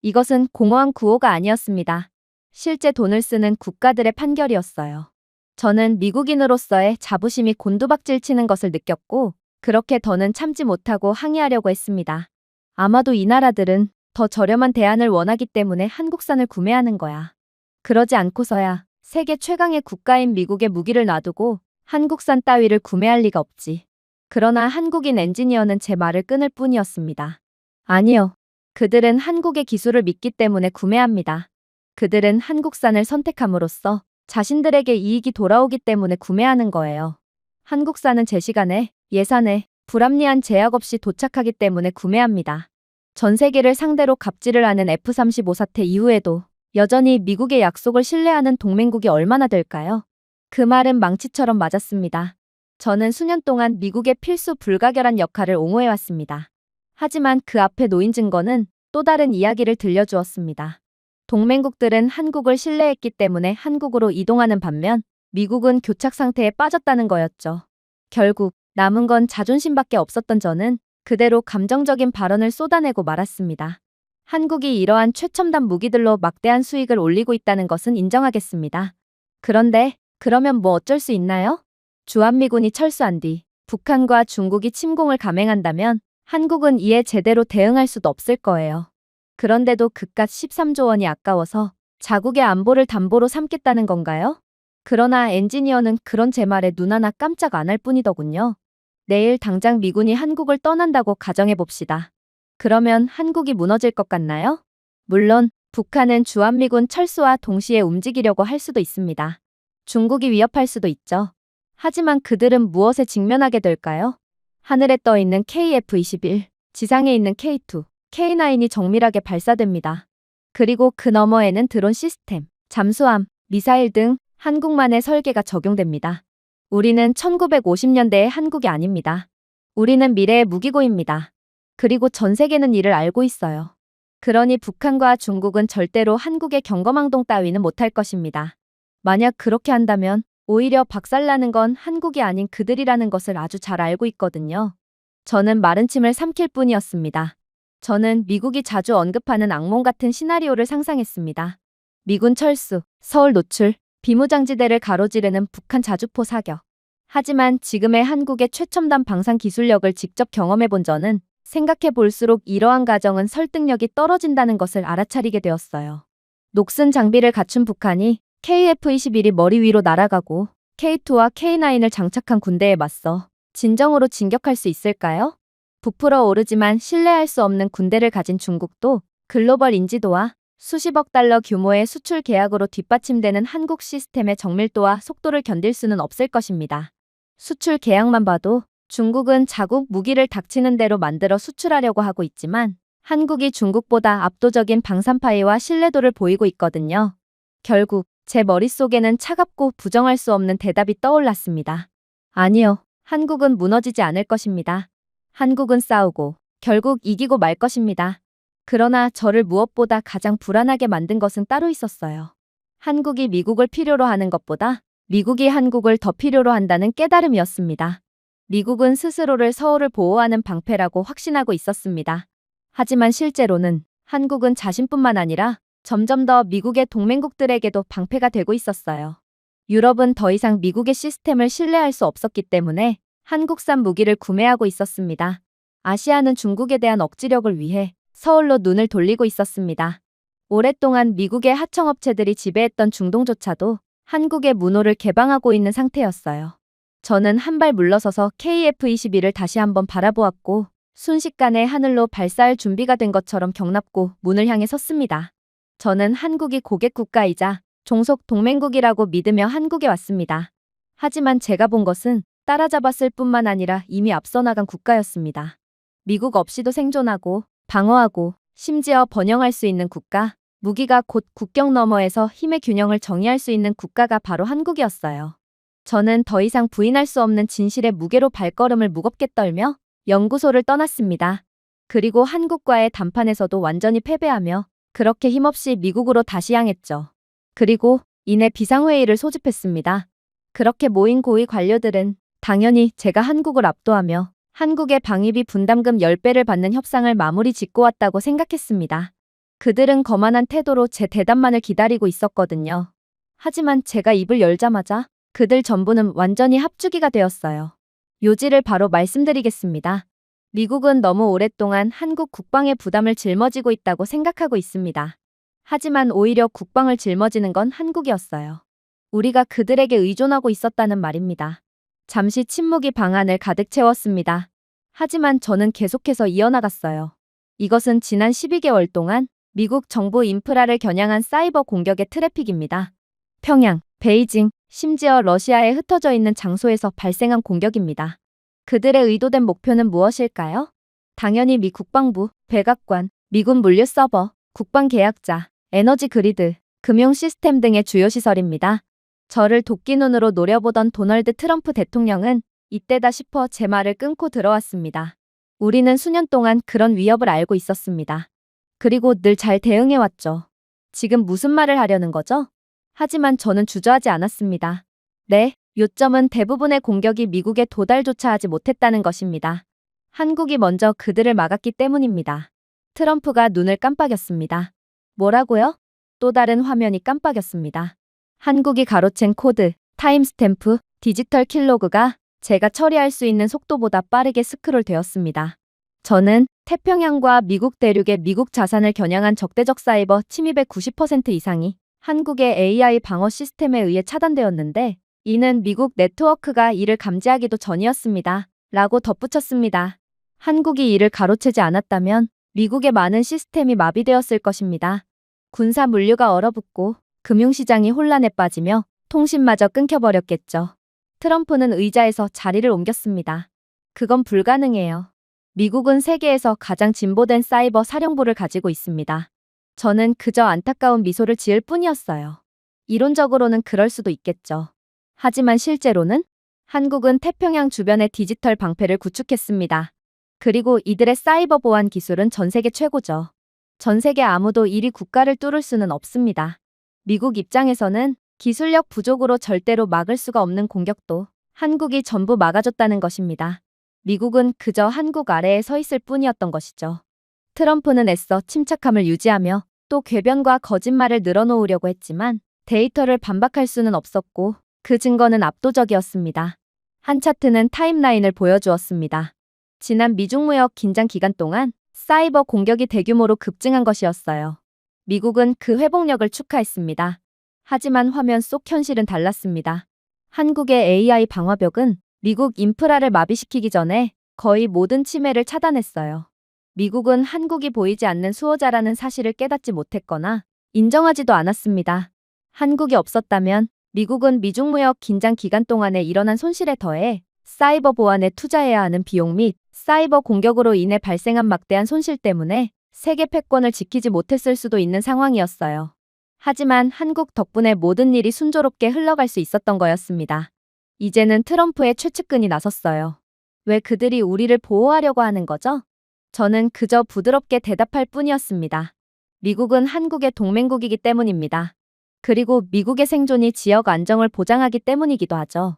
이것은 공허한 구호가 아니었습니다. 실제 돈을 쓰는 국가들의 판결이었어요. 저는 미국인으로서의 자부심이 곤두박질 치는 것을 느꼈고, 그렇게 더는 참지 못하고 항의하려고 했습니다. 아마도 이 나라들은 더 저렴한 대안을 원하기 때문에 한국산을 구매하는 거야. 그러지 않고서야 세계 최강의 국가인 미국의 무기를 놔두고 한국산 따위를 구매할 리가 없지. 그러나 한국인 엔지니어는 제 말을 끊을 뿐이었습니다. 아니요. 그들은 한국의 기술을 믿기 때문에 구매합니다. 그들은 한국산을 선택함으로써 자신들에게 이익이 돌아오기 때문에 구매하는 거예요. 한국산은 제 시간에, 예산에 불합리한 제약 없이 도착하기 때문에 구매합니다. 전 세계를 상대로 갑질을 하는 F-35 사태 이후에도 여전히 미국의 약속을 신뢰하는 동맹국이 얼마나 될까요? 그 말은 망치처럼 맞았습니다. 저는 수년 동안 미국의 필수 불가결한 역할을 옹호해왔습니다. 하지만 그 앞에 놓인 증거는 또 다른 이야기를 들려주었습니다. 동맹국들은 한국을 신뢰했기 때문에 한국으로 이동하는 반면 미국은 교착 상태에 빠졌다는 거였죠. 결국 남은 건 자존심밖에 없었던 저는 그대로 감정적인 발언을 쏟아내고 말았습니다. 한국이 이러한 최첨단 무기들로 막대한 수익을 올리고 있다는 것은 인정하겠습니다. 그런데 그러면 뭐 어쩔 수 있나요? 주한미군이 철수한 뒤 북한과 중국이 침공을 감행한다면 한국은 이에 제대로 대응할 수도 없을 거예요. 그런데도 그깟 13조 원이 아까워서 자국의 안보를 담보로 삼겠다는 건가요? 그러나 엔지니어는 그런 제 말에 눈 하나 깜짝 안 할 뿐이더군요. 내일 당장 미군이 한국을 떠난다고 가정해봅시다. 그러면 한국이 무너질 것 같나요? 물론 북한은 주한미군 철수와 동시에 움직이려고 할 수도 있습니다. 중국이 위협할 수도 있죠. 하지만 그들은 무엇에 직면하게 될까요? 하늘에 떠 있는 KF-21, 지상에 있는 K2, K9이 정밀하게 발사됩니다. 그리고 그 너머에는 드론 시스템, 잠수함, 미사일 등 한국만의 설계가 적용됩니다. 우리는 1950년대의 한국이 아닙니다. 우리는 미래의 무기고입니다. 그리고 전 세계는 이를 알고 있어요. 그러니 북한과 중국은 절대로 한국의 경거망동 따위는 못할 것입니다. 만약 그렇게 한다면 오히려 박살나는 건 한국이 아닌 그들이라는 것을 아주 잘 알고 있거든요. 저는 마른 침을 삼킬 뿐이었습니다. 저는 미국이 자주 언급하는 악몽 같은 시나리오를 상상했습니다. 미군 철수, 서울 노출, 비무장지대를 가로지르는 북한 자주포 사격. 하지만 지금의 한국의 최첨단 방산 기술력을 직접 경험해 본 저는 생각해 볼수록 이러한 가정은 설득력이 떨어진다는 것을 알아차리게 되었어요. 녹슨 장비를 갖춘 북한이 KF-21이 머리 위로 날아가고 K2와 K9을 장착한 군대에 맞서 진정으로 진격할 수 있을까요? 부풀어 오르지만 신뢰할 수 없는 군대를 가진 중국도 글로벌 인지도와 수십억 달러 규모의 수출 계약으로 뒷받침되는 한국 시스템의 정밀도와 속도를 견딜 수는 없을 것입니다. 수출 계약만 봐도 중국은 자국 무기를 닥치는 대로 만들어 수출하려고 하고 있지만 한국이 중국보다 압도적인 방산파이와 신뢰도를 보이고 있거든요. 결국 제 머릿속에는 차갑고 부정할 수 없는 대답이 떠올랐습니다. 아니요, 한국은 무너지지 않을 것입니다. 한국은 싸우고 결국 이기고 말 것입니다. 그러나 저를 무엇보다 가장 불안하게 만든 것은 따로 있었어요. 한국이 미국을 필요로 하는 것보다 미국이 한국을 더 필요로 한다는 깨달음이었습니다. 미국은 스스로를 서울을 보호하는 방패라고 확신하고 있었습니다. 하지만 실제로는 한국은 자신뿐만 아니라 점점 더 미국의 동맹국들에게도 방패가 되고 있었어요. 유럽은 더 이상 미국의 시스템을 신뢰할 수 없었기 때문에 한국산 무기를 구매하고 있었습니다. 아시아는 중국에 대한 억지력을 위해 서울로 눈을 돌리고 있었습니다. 오랫동안 미국의 하청업체들이 지배했던 중동조차도 한국의 문호를 개방하고 있는 상태였어요. 저는 한 발 물러서서 KF-21을 다시 한번 바라보았고 순식간에 하늘로 발사할 준비가 된 것처럼 경납고 문을 향해 섰습니다. 저는 한국이 고객 국가이자 종속 동맹국이라고 믿으며 한국에 왔습니다. 하지만 제가 본 것은 따라잡았을 뿐만 아니라 이미 앞서 나간 국가였습니다. 미국 없이도 생존하고 방어하고 심지어 번영할 수 있는 국가, 무기가 곧 국경 너머에서 힘의 균형을 정의할 수 있는 국가가 바로 한국이었어요. 저는 더 이상 부인할 수 없는 진실의 무게로 발걸음을 무겁게 떨며 연구소를 떠났습니다. 그리고 한국과의 담판에서도 완전히 패배하며 그렇게 힘없이 미국으로 다시 향했죠. 그리고 이내 비상회의를 소집했습니다. 그렇게 모인 고위 관료들은 당연히 제가 한국을 압도하며 한국의 방위비 분담금 10배를 받는 협상을 마무리 짓고 왔다고 생각했습니다. 그들은 거만한 태도로 제 대답만을 기다리고 있었거든요. 하지만 제가 입을 열자마자 그들 전부는 완전히 합주기가 되었어요. 요지를 바로 말씀드리겠습니다. 미국은 너무 오랫동안 한국 국방의 부담을 짊어지고 있다고 생각하고 있습니다. 하지만 오히려 국방을 짊어지는 건 한국이었어요. 우리가 그들에게 의존하고 있었다는 말입니다. 잠시 침묵이 방안을 가득 채웠습니다. 하지만 저는 계속해서 이어나갔어요. 이것은 지난 12개월 동안 미국 정부 인프라를 겨냥한 사이버 공격의 트래픽입니다. 평양, 베이징, 심지어 러시아에 흩어져 있는 장소에서 발생한 공격입니다. 그들의 의도된 목표는 무엇일까요? 당연히 미 국방부, 백악관, 미군 물류 서버, 국방 계약자, 에너지 그리드, 금융 시스템 등의 주요 시설입니다. 저를 도끼눈으로 노려보던 도널드 트럼프 대통령은 이때다 싶어 제 말을 끊고 들어왔습니다. 우리는 수년 동안 그런 위협을 알고 있었습니다. 그리고 늘 잘 대응해왔죠. 지금 무슨 말을 하려는 거죠? 하지만 저는 주저하지 않았습니다. 네, 요점은 대부분의 공격이 미국에 도달조차 하지 못했다는 것입니다. 한국이 먼저 그들을 막았기 때문입니다. 트럼프가 눈을 깜빡였습니다. 뭐라고요? 또 다른 화면이 깜빡였습니다. 한국이 가로챈 코드, 타임스탬프, 디지털 킬로그가 제가 처리할 수 있는 속도보다 빠르게 스크롤 되었습니다. 저는 태평양과 미국 대륙의 미국 자산을 겨냥한 적대적 사이버 침입의 90% 이상이 한국의 AI 방어 시스템에 의해 차단되었는데 이는 미국 네트워크가 이를 감지하기도 전이었습니다. 라고 덧붙였습니다. 한국이 이를 가로채지 않았다면 미국의 많은 시스템이 마비되었을 것입니다. 군사 물류가 얼어붙고 금융시장이 혼란에 빠지며 통신마저 끊겨버렸겠죠. 트럼프는 의자에서 자리를 옮겼습니다. 그건 불가능해요. 미국은 세계에서 가장 진보된 사이버 사령부를 가지고 있습니다. 저는 그저 안타까운 미소를 지을 뿐이었어요. 이론적으로는 그럴 수도 있겠죠. 하지만 실제로는 한국은 태평양 주변의 디지털 방패를 구축했습니다. 그리고 이들의 사이버 보안 기술은 전 세계 최고죠. 전 세계 아무도 1위 국가를 뚫을 수는 없습니다. 미국 입장에서는 기술력 부족으로 절대로 막을 수가 없는 공격도 한국이 전부 막아줬다는 것입니다. 미국은 그저 한국 아래에 서 있을 뿐이었던 것이죠. 트럼프는 애써 침착함을 유지하며 또 궤변과 거짓말을 늘어놓으려고 했지만 데이터를 반박할 수는 없었고 그 증거는 압도적이었습니다. 한 차트는 타임라인을 보여주었습니다. 지난 미중 무역 긴장 기간 동안 사이버 공격이 대규모로 급증한 것이었어요. 미국은 그 회복력을 축하했습니다. 하지만 화면 속 현실은 달랐습니다. 한국의 AI 방화벽은 미국 인프라를 마비시키기 전에 거의 모든 침해를 차단했어요. 미국은 한국이 보이지 않는 수호자라는 사실을 깨닫지 못했거나 인정하지도 않았습니다. 한국이 없었다면 미국은 미중 무역 긴장 기간 동안에 일어난 손실에 더해 사이버 보안에 투자해야 하는 비용 및 사이버 공격으로 인해 발생한 막대한 손실 때문에 세계 패권을 지키지 못했을 수도 있는 상황이었어요. 하지만 한국 덕분에 모든 일이 순조롭게 흘러갈 수 있었던 거였습니다. 이제는 트럼프의 최측근이 나섰어요. 왜 그들이 우리를 보호하려고 하는 거죠? 저는 그저 부드럽게 대답할 뿐이었습니다. 미국은 한국의 동맹국이기 때문입니다. 그리고 미국의 생존이 지역 안정을 보장하기 때문이기도 하죠.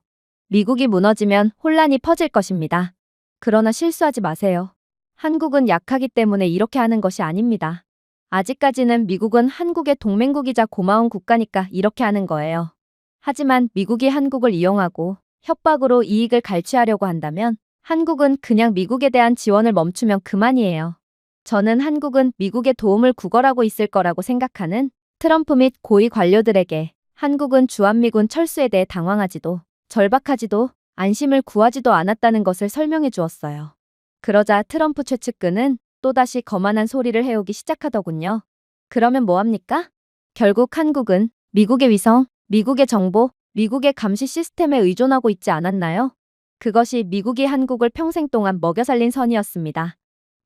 미국이 무너지면 혼란이 퍼질 것입니다. 그러나 실수하지 마세요. 한국은 약하기 때문에 이렇게 하는 것이 아닙니다. 아직까지는 미국은 한국의 동맹국이자 고마운 국가니까 이렇게 하는 거예요. 하지만 미국이 한국을 이용하고 협박으로 이익을 갈취하려고 한다면 한국은 그냥 미국에 대한 지원을 멈추면 그만이에요. 저는 한국은 미국의 도움을 구걸하고 있을 거라고 생각하는 트럼프 및 고위 관료들에게 한국은 주한미군 철수에 대해 당황하지도 절박하지도 안심을 구하지도 않았다는 것을 설명해 주었어요. 그러자 트럼프 최측근은 또다시 거만한 소리를 해오기 시작하더군요. 그러면 뭐합니까? 결국 한국은 미국의 위성, 미국의 정보, 미국의 감시 시스템에 의존하고 있지 않았나요? 그것이 미국이 한국을 평생 동안 먹여 살린 선이었습니다.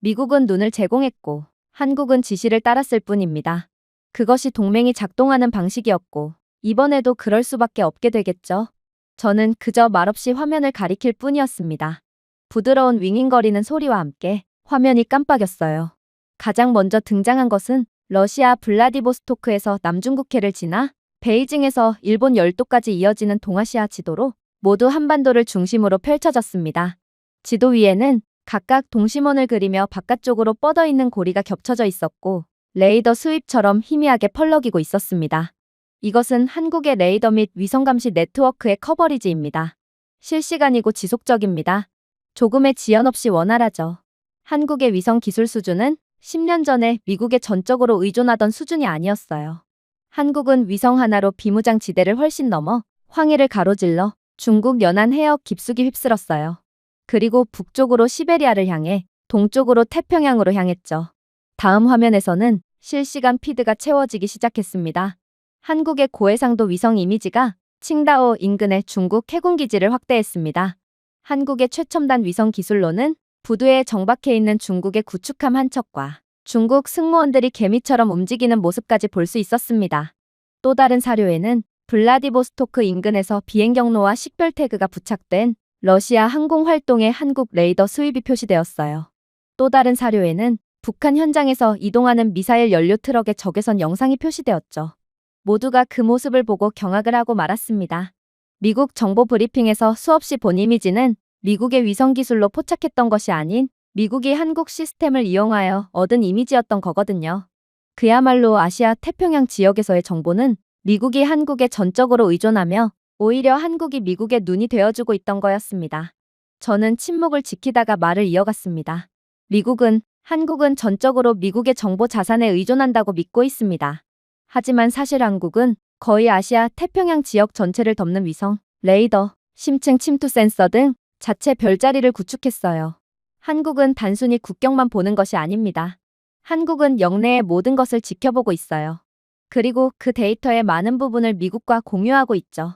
미국은 눈을 제공했고 한국은 지시를 따랐을 뿐입니다. 그것이 동맹이 작동하는 방식이었고 이번에도 그럴 수밖에 없게 되겠죠. 저는 그저 말없이 화면을 가리킬 뿐이었습니다. 부드러운 윙윙거리는 소리와 함께 화면이 깜빡였어요. 가장 먼저 등장한 것은 러시아 블라디보스토크에서 남중국해를 지나 베이징에서 일본 열도까지 이어지는 동아시아 지도로 모두 한반도를 중심으로 펼쳐졌습니다. 지도 위에는 각각 동심원을 그리며 바깥쪽으로 뻗어 있는 고리가 겹쳐져 있었고 레이더 수입처럼 희미하게 펄럭이고 있었습니다. 이것은 한국의 레이더 및 위성감시 네트워크의 커버리지입니다. 실시간이고 지속적입니다. 조금의 지연 없이 원활하죠. 한국의 위성 기술 수준은 10년 전에 미국에 전적으로 의존하던 수준이 아니었어요. 한국은 위성 하나로 비무장 지대를 훨씬 넘어 황해를 가로질러 중국 연안 해역 깊숙이 휩쓸었어요. 그리고 북쪽으로 시베리아를 향해 동쪽으로 태평양으로 향했죠. 다음 화면에서는 실시간 피드가 채워지기 시작했습니다. 한국의 고해상도 위성 이미지가 칭다오 인근의 중국 해군 기지를 확대했습니다. 한국의 최첨단 위성 기술로는 부두에 정박해 있는 중국의 구축함 한 척과 중국 승무원들이 개미처럼 움직이는 모습까지 볼 수 있었습니다. 또 다른 사료에는 블라디보스토크 인근에서 비행 경로와 식별 태그가 부착된 러시아 항공 활동의 한국 레이더 수입이 표시되었어요. 또 다른 사료에는 북한 현장에서 이동하는 미사일 연료 트럭의 적외선 영상이 표시되었죠. 모두가 그 모습을 보고 경악을 하고 말았습니다. 미국 정보 브리핑에서 수없이 본 이미지는 미국의 위성 기술로 포착했던 것이 아닌 미국이 한국 시스템을 이용하여 얻은 이미지였던 거거든요. 그야말로 아시아 태평양 지역에서의 정보는 미국이 한국에 전적으로 의존하며 오히려 한국이 미국의 눈이 되어주고 있던 거였습니다. 저는 침묵을 지키다가 말을 이어갔습니다. 한국은 전적으로 미국의 정보 자산에 의존한다고 믿고 있습니다. 하지만 사실 한국은 거의 아시아 태평양 지역 전체를 덮는 위성, 레이더, 심층 침투 센서 등 자체 별자리를 구축했어요. 한국은 단순히 국경만 보는 것이 아닙니다. 한국은 영내의 모든 것을 지켜보고 있어요. 그리고 그 데이터의 많은 부분을 미국과 공유하고 있죠.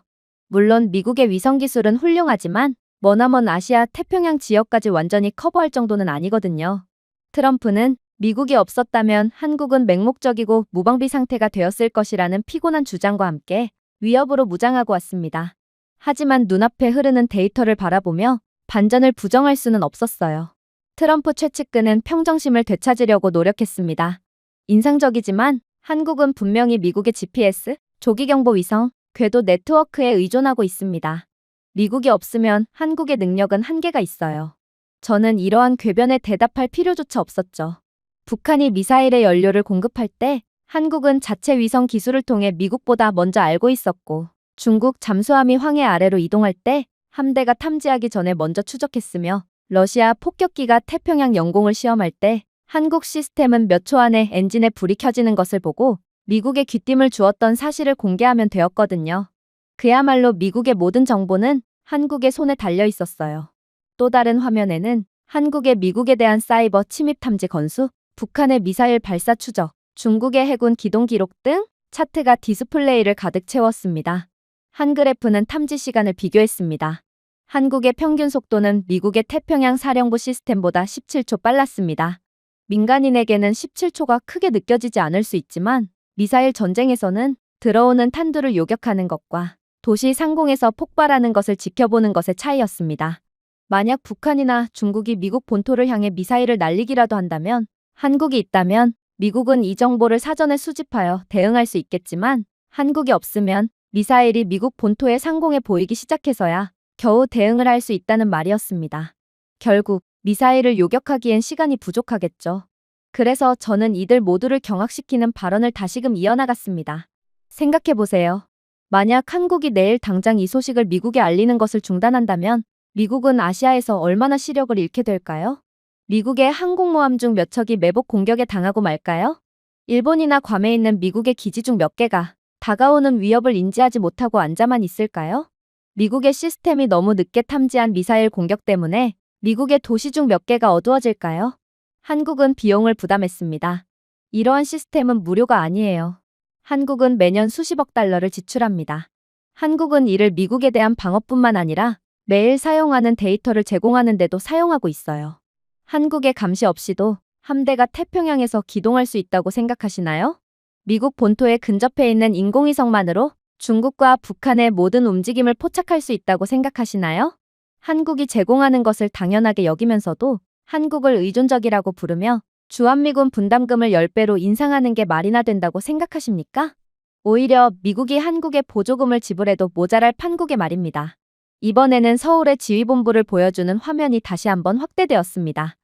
물론 미국의 위성 기술은 훌륭하지만 머나먼 아시아 태평양 지역까지 완전히 커버할 정도는 아니거든요. 트럼프는 미국이 없었다면 한국은 맹목적이고 무방비 상태가 되었을 것이라는 피곤한 주장과 함께 위협으로 무장하고 왔습니다. 하지만 눈앞에 흐르는 데이터를 바라보며 반전을 부정할 수는 없었어요. 트럼프 최측근은 평정심을 되찾으려고 노력했습니다. 인상적이지만 한국은 분명히 미국의 GPS, 조기경보위성, 궤도 네트워크에 의존하고 있습니다. 미국이 없으면 한국의 능력은 한계가 있어요. 저는 이러한 궤변에 대답할 필요조차 없었죠. 북한이 미사일의 연료를 공급할 때 한국은 자체 위성 기술을 통해 미국보다 먼저 알고 있었고 중국 잠수함이 황해 아래로 이동할 때 함대가 탐지하기 전에 먼저 추적했으며 러시아 폭격기가 태평양 영공을 시험할 때 한국 시스템은 몇 초 안에 엔진에 불이 켜지는 것을 보고 미국에 귀띔을 주었던 사실을 공개하면 되었거든요. 그야말로 미국의 모든 정보는 한국의 손에 달려 있었어요. 또 다른 화면에는 한국의 미국에 대한 사이버 침입 탐지 건수, 북한의 미사일 발사 추적, 중국의 해군 기동 기록 등 차트가 디스플레이를 가득 채웠습니다. 한 그래프는 탐지 시간을 비교했습니다. 한국의 평균 속도는 미국의 태평양 사령부 시스템보다 17초 빨랐습니다. 민간인에게는 17초가 크게 느껴지지 않을 수 있지만 미사일 전쟁에서는 들어오는 탄두를 요격하는 것과 도시 상공에서 폭발하는 것을 지켜보는 것의 차이였습니다. 만약 북한이나 중국이 미국 본토를 향해 미사일을 날리기라도 한다면 한국이 있다면 미국은 이 정보를 사전에 수집하여 대응할 수 있겠지만 한국이 없으면 미사일이 미국 본토의 상공에 보이기 시작해서야 겨우 대응을 할 수 있다는 말이었습니다. 결국 미사일을 요격하기엔 시간이 부족하겠죠. 그래서 저는 이들 모두를 경악시키는 발언을 다시금 이어나갔습니다. 생각해보세요. 만약 한국이 내일 당장 이 소식을 미국에 알리는 것을 중단한다면 미국은 아시아에서 얼마나 시력을 잃게 될까요? 미국의 항공모함 중 몇 척이 매복 공격에 당하고 말까요? 일본이나 괌에 있는 미국의 기지 중 몇 개가 다가오는 위협을 인지하지 못하고 앉아만 있을까요? 미국의 시스템이 너무 늦게 탐지한 미사일 공격 때문에 미국의 도시 중 몇 개가 어두워질까요? 한국은 비용을 부담했습니다. 이러한 시스템은 무료가 아니에요. 한국은 매년 수십억 달러를 지출합니다. 한국은 이를 미국에 대한 방어뿐만 아니라 매일 사용하는 데이터를 제공하는 데도 사용하고 있어요. 한국의 감시 없이도 함대가 태평양에서 기동할 수 있다고 생각하시나요? 미국 본토에 근접해 있는 인공위성만으로 중국과 북한의 모든 움직임을 포착할 수 있다고 생각하시나요? 한국이 제공하는 것을 당연하게 여기면서도 한국을 의존적이라고 부르며 주한미군 분담금을 10배로 인상하는 게 말이나 된다고 생각하십니까? 오히려 미국이 한국에 보조금을 지불해도 모자랄 판국의 말입니다. 이번에는 서울의 지휘본부를 보여주는 화면이 다시 한번 확대되었습니다.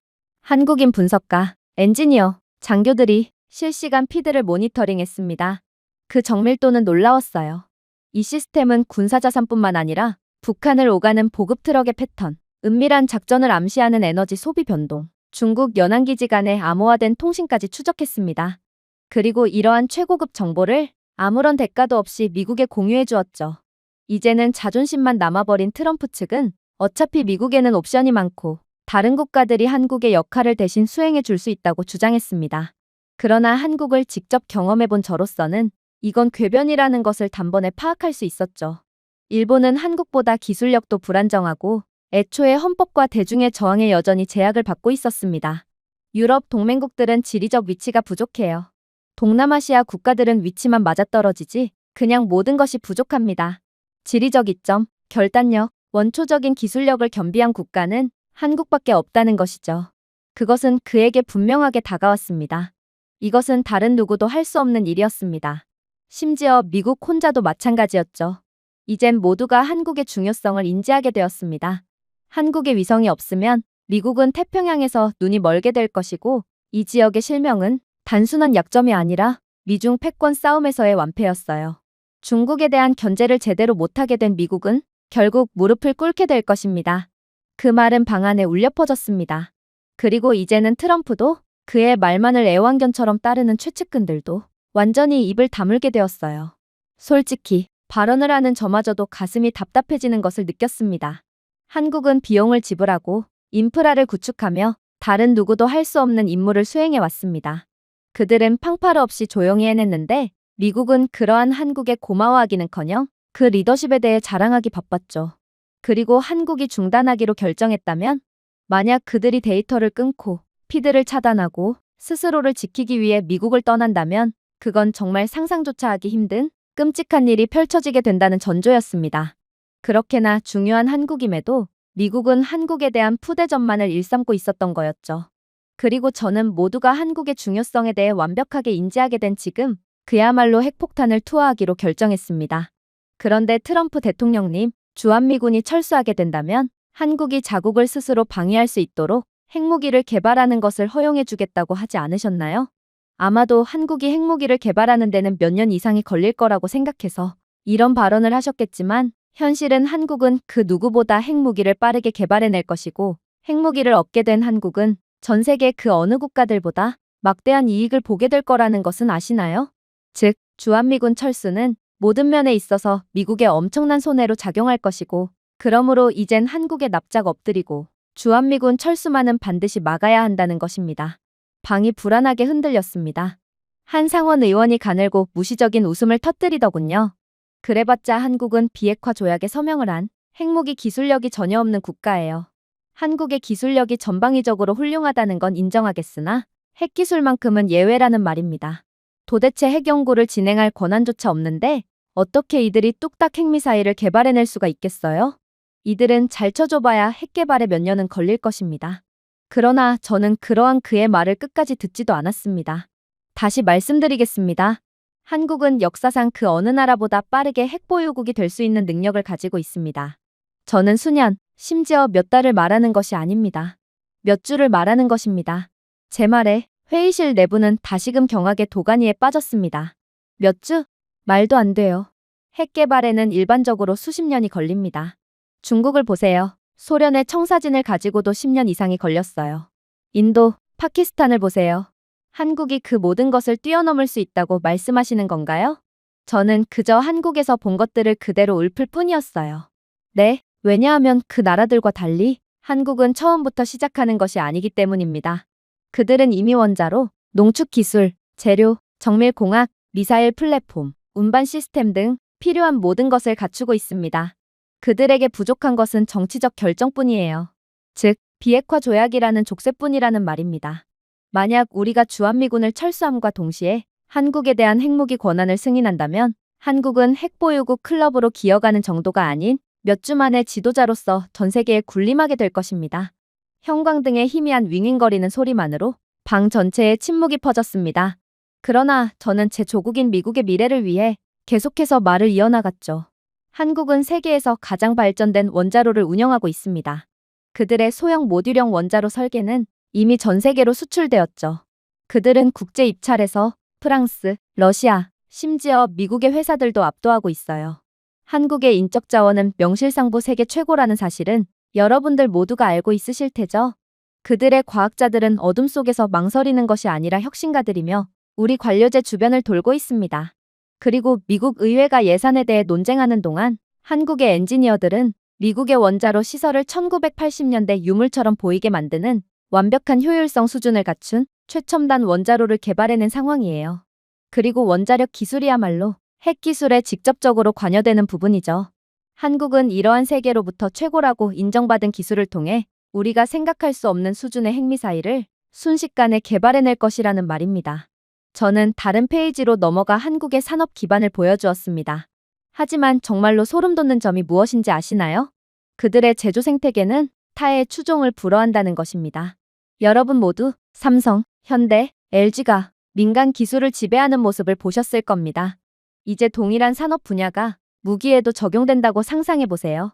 한국인 분석가, 엔지니어, 장교들이 실시간 피드를 모니터링했습니다. 그 정밀도는 놀라웠어요. 이 시스템은 군사자산뿐만 아니라 북한을 오가는 보급 트럭의 패턴, 은밀한 작전을 암시하는 에너지 소비 변동, 중국 연안기지 간의 암호화된 통신까지 추적했습니다. 그리고 이러한 최고급 정보를 아무런 대가도 없이 미국에 공유해 주었죠. 이제는 자존심만 남아버린 트럼프 측은 어차피 미국에는 옵션이 많고 다른 국가들이 한국의 역할을 대신 수행해 줄 수 있다고 주장했습니다. 그러나 한국을 직접 경험해본 저로서는 이건 궤변이라는 것을 단번에 파악할 수 있었죠. 일본은 한국보다 기술력도 불안정하고 애초에 헌법과 대중의 저항에 여전히 제약을 받고 있었습니다. 유럽 동맹국들은 지리적 위치가 부족해요. 동남아시아 국가들은 위치만 맞아떨어지지 그냥 모든 것이 부족합니다. 지리적 이점, 결단력, 원초적인 기술력을 겸비한 국가는 한국밖에 없다는 것이죠. 그것은 그에게 분명하게 다가왔습니다. 이것은 다른 누구도 할 수 없는 일이었습니다. 심지어 미국 혼자도 마찬가지였죠. 이젠 모두가 한국의 중요성을 인지하게 되었습니다. 한국의 위성이 없으면 미국은 태평양에서 눈이 멀게 될 것이고 이 지역의 실명은 단순한 약점이 아니라 미중 패권 싸움에서의 완패였어요. 중국에 대한 견제를 제대로 못하게 된 미국은 결국 무릎을 꿇게 될 것입니다. 그 말은 방안에 울려 퍼졌습니다. 그리고 이제는 트럼프도 그의 말만을 애완견처럼 따르는 최측근들도 완전히 입을 다물게 되었어요. 솔직히 발언을 하는 저마저도 가슴이 답답해지는 것을 느꼈습니다. 한국은 비용을 지불하고 인프라를 구축하며 다른 누구도 할 수 없는 임무를 수행해 왔습니다. 그들은 팡파르 없이 조용히 해냈는데 미국은 그러한 한국에 고마워하기는커녕 그 리더십에 대해 자랑하기 바빴죠. 그리고 한국이 중단하기로 결정했다면 만약 그들이 데이터를 끊고 피드를 차단하고 스스로를 지키기 위해 미국을 떠난다면 그건 정말 상상조차 하기 힘든 끔찍한 일이 펼쳐지게 된다는 전조였습니다. 그렇게나 중요한 한국임에도 미국은 한국에 대한 푸대전만을 일삼고 있었던 거였죠. 그리고 저는 모두가 한국의 중요성에 대해 완벽하게 인지하게 된 지금 그야말로 핵폭탄을 투하하기로 결정했습니다. 그런데 트럼프 대통령님, 주한미군이 철수하게 된다면 한국이 자국을 스스로 방위할 수 있도록 핵무기를 개발하는 것을 허용해 주겠다고 하지 않으셨나요? 아마도 한국이 핵무기를 개발하는 데는 몇 년 이상이 걸릴 거라고 생각해서 이런 발언을 하셨겠지만 현실은 한국은 그 누구보다 핵무기를 빠르게 개발해낼 것이고 핵무기를 얻게 된 한국은 전 세계 그 어느 국가들보다 막대한 이익을 보게 될 거라는 것은 아시나요? 즉, 주한미군 철수는 모든 면에 있어서 미국에 엄청난 손해로 작용할 것이고 그러므로 이젠 한국에 납작 엎드리고 주한미군 철수만은 반드시 막아야 한다는 것입니다. 방이 불안하게 흔들렸습니다. 한 상원 의원이 가늘고 무시적인 웃음을 터뜨리더군요. 그래봤자 한국은 비핵화 조약에 서명을 한 핵무기 기술력이 전혀 없는 국가예요. 한국의 기술력이 전방위적으로 훌륭하다는 건 인정하겠으나 핵기술만큼은 예외라는 말입니다. 도대체 핵연구를 진행할 권한조차 없는데 어떻게 이들이 뚝딱 핵미사일을 개발해낼 수가 있겠어요? 이들은 잘 쳐줘봐야 핵 개발에 몇 년은 걸릴 것입니다. 그러나 저는 그러한 그의 말을 끝까지 듣지도 않았습니다. 다시 말씀드리겠습니다. 한국은 역사상 그 어느 나라보다 빠르게 핵보유국이 될 수 있는 능력을 가지고 있습니다. 저는 수년, 심지어 몇 달을 말하는 것이 아닙니다. 몇 주를 말하는 것입니다. 제 말에 회의실 내부는 다시금 경악의 도가니에 빠졌습니다. 몇 주? 말도 안 돼요. 핵 개발에는 일반적으로 수십 년이 걸립니다. 중국을 보세요. 소련의 청사진을 가지고도 10년 이상이 걸렸어요. 인도, 파키스탄을 보세요. 한국이 그 모든 것을 뛰어넘을 수 있다고 말씀하시는 건가요? 저는 그저 한국에서 본 것들을 그대로 읊을 뿐이었어요. 네, 왜냐하면 그 나라들과 달리 한국은 처음부터 시작하는 것이 아니기 때문입니다. 그들은 이미 원자로, 농축 기술, 재료, 정밀공학, 미사일 플랫폼, 운반 시스템 등 필요한 모든 것을 갖추고 있습니다. 그들에게 부족한 것은 정치적 결정뿐이에요. 즉, 비핵화 조약이라는 족쇄뿐이라는 말입니다. 만약 우리가 주한미군을 철수함과 동시에 한국에 대한 핵무기 권한을 승인한다면 한국은 핵보유국 클럽으로 기어가는 정도가 아닌 몇 주 만에 지도자로서 전 세계에 군림하게 될 것입니다. 형광등의 희미한 윙윙거리는 소리만으로 방 전체에 침묵이 퍼졌습니다. 그러나 저는 제 조국인 미국의 미래를 위해 계속해서 말을 이어나갔죠. 한국은 세계에서 가장 발전된 원자로를 운영하고 있습니다. 그들의 소형 모듈형 원자로 설계는 이미 전 세계로 수출되었죠. 그들은 국제 입찰에서 프랑스, 러시아, 심지어 미국의 회사들도 압도하고 있어요. 한국의 인적 자원은 명실상부 세계 최고라는 사실은 여러분들 모두가 알고 있으실 테죠. 그들의 과학자들은 어둠 속에서 망설이는 것이 아니라 혁신가들이며 우리 관료제 주변을 돌고 있습니다. 그리고 미국 의회가 예산에 대해 논쟁하는 동안 한국의 엔지니어들은 미국의 원자로 시설을 1980년대 유물처럼 보이게 만드는 완벽한 효율성 수준을 갖춘 최첨단 원자로를 개발해낸 상황이에요. 그리고 원자력 기술이야말로 핵 기술에 직접적으로 관여되는 부분이죠. 한국은 이러한 세계로부터 최고라고 인정받은 기술을 통해 우리가 생각할 수 없는 수준의 핵미사일을 순식간에 개발해낼 것이라는 말입니다. 저는 다른 페이지로 넘어가 한국의 산업 기반을 보여주었습니다. 하지만 정말로 소름 돋는 점이 무엇인지 아시나요? 그들의 제조 생태계는 타의 추종을 불허한다는 것입니다. 여러분 모두 삼성, 현대, LG가 민간 기술을 지배하는 모습을 보셨을 겁니다. 이제 동일한 산업 분야가 무기에도 적용된다고 상상해 보세요.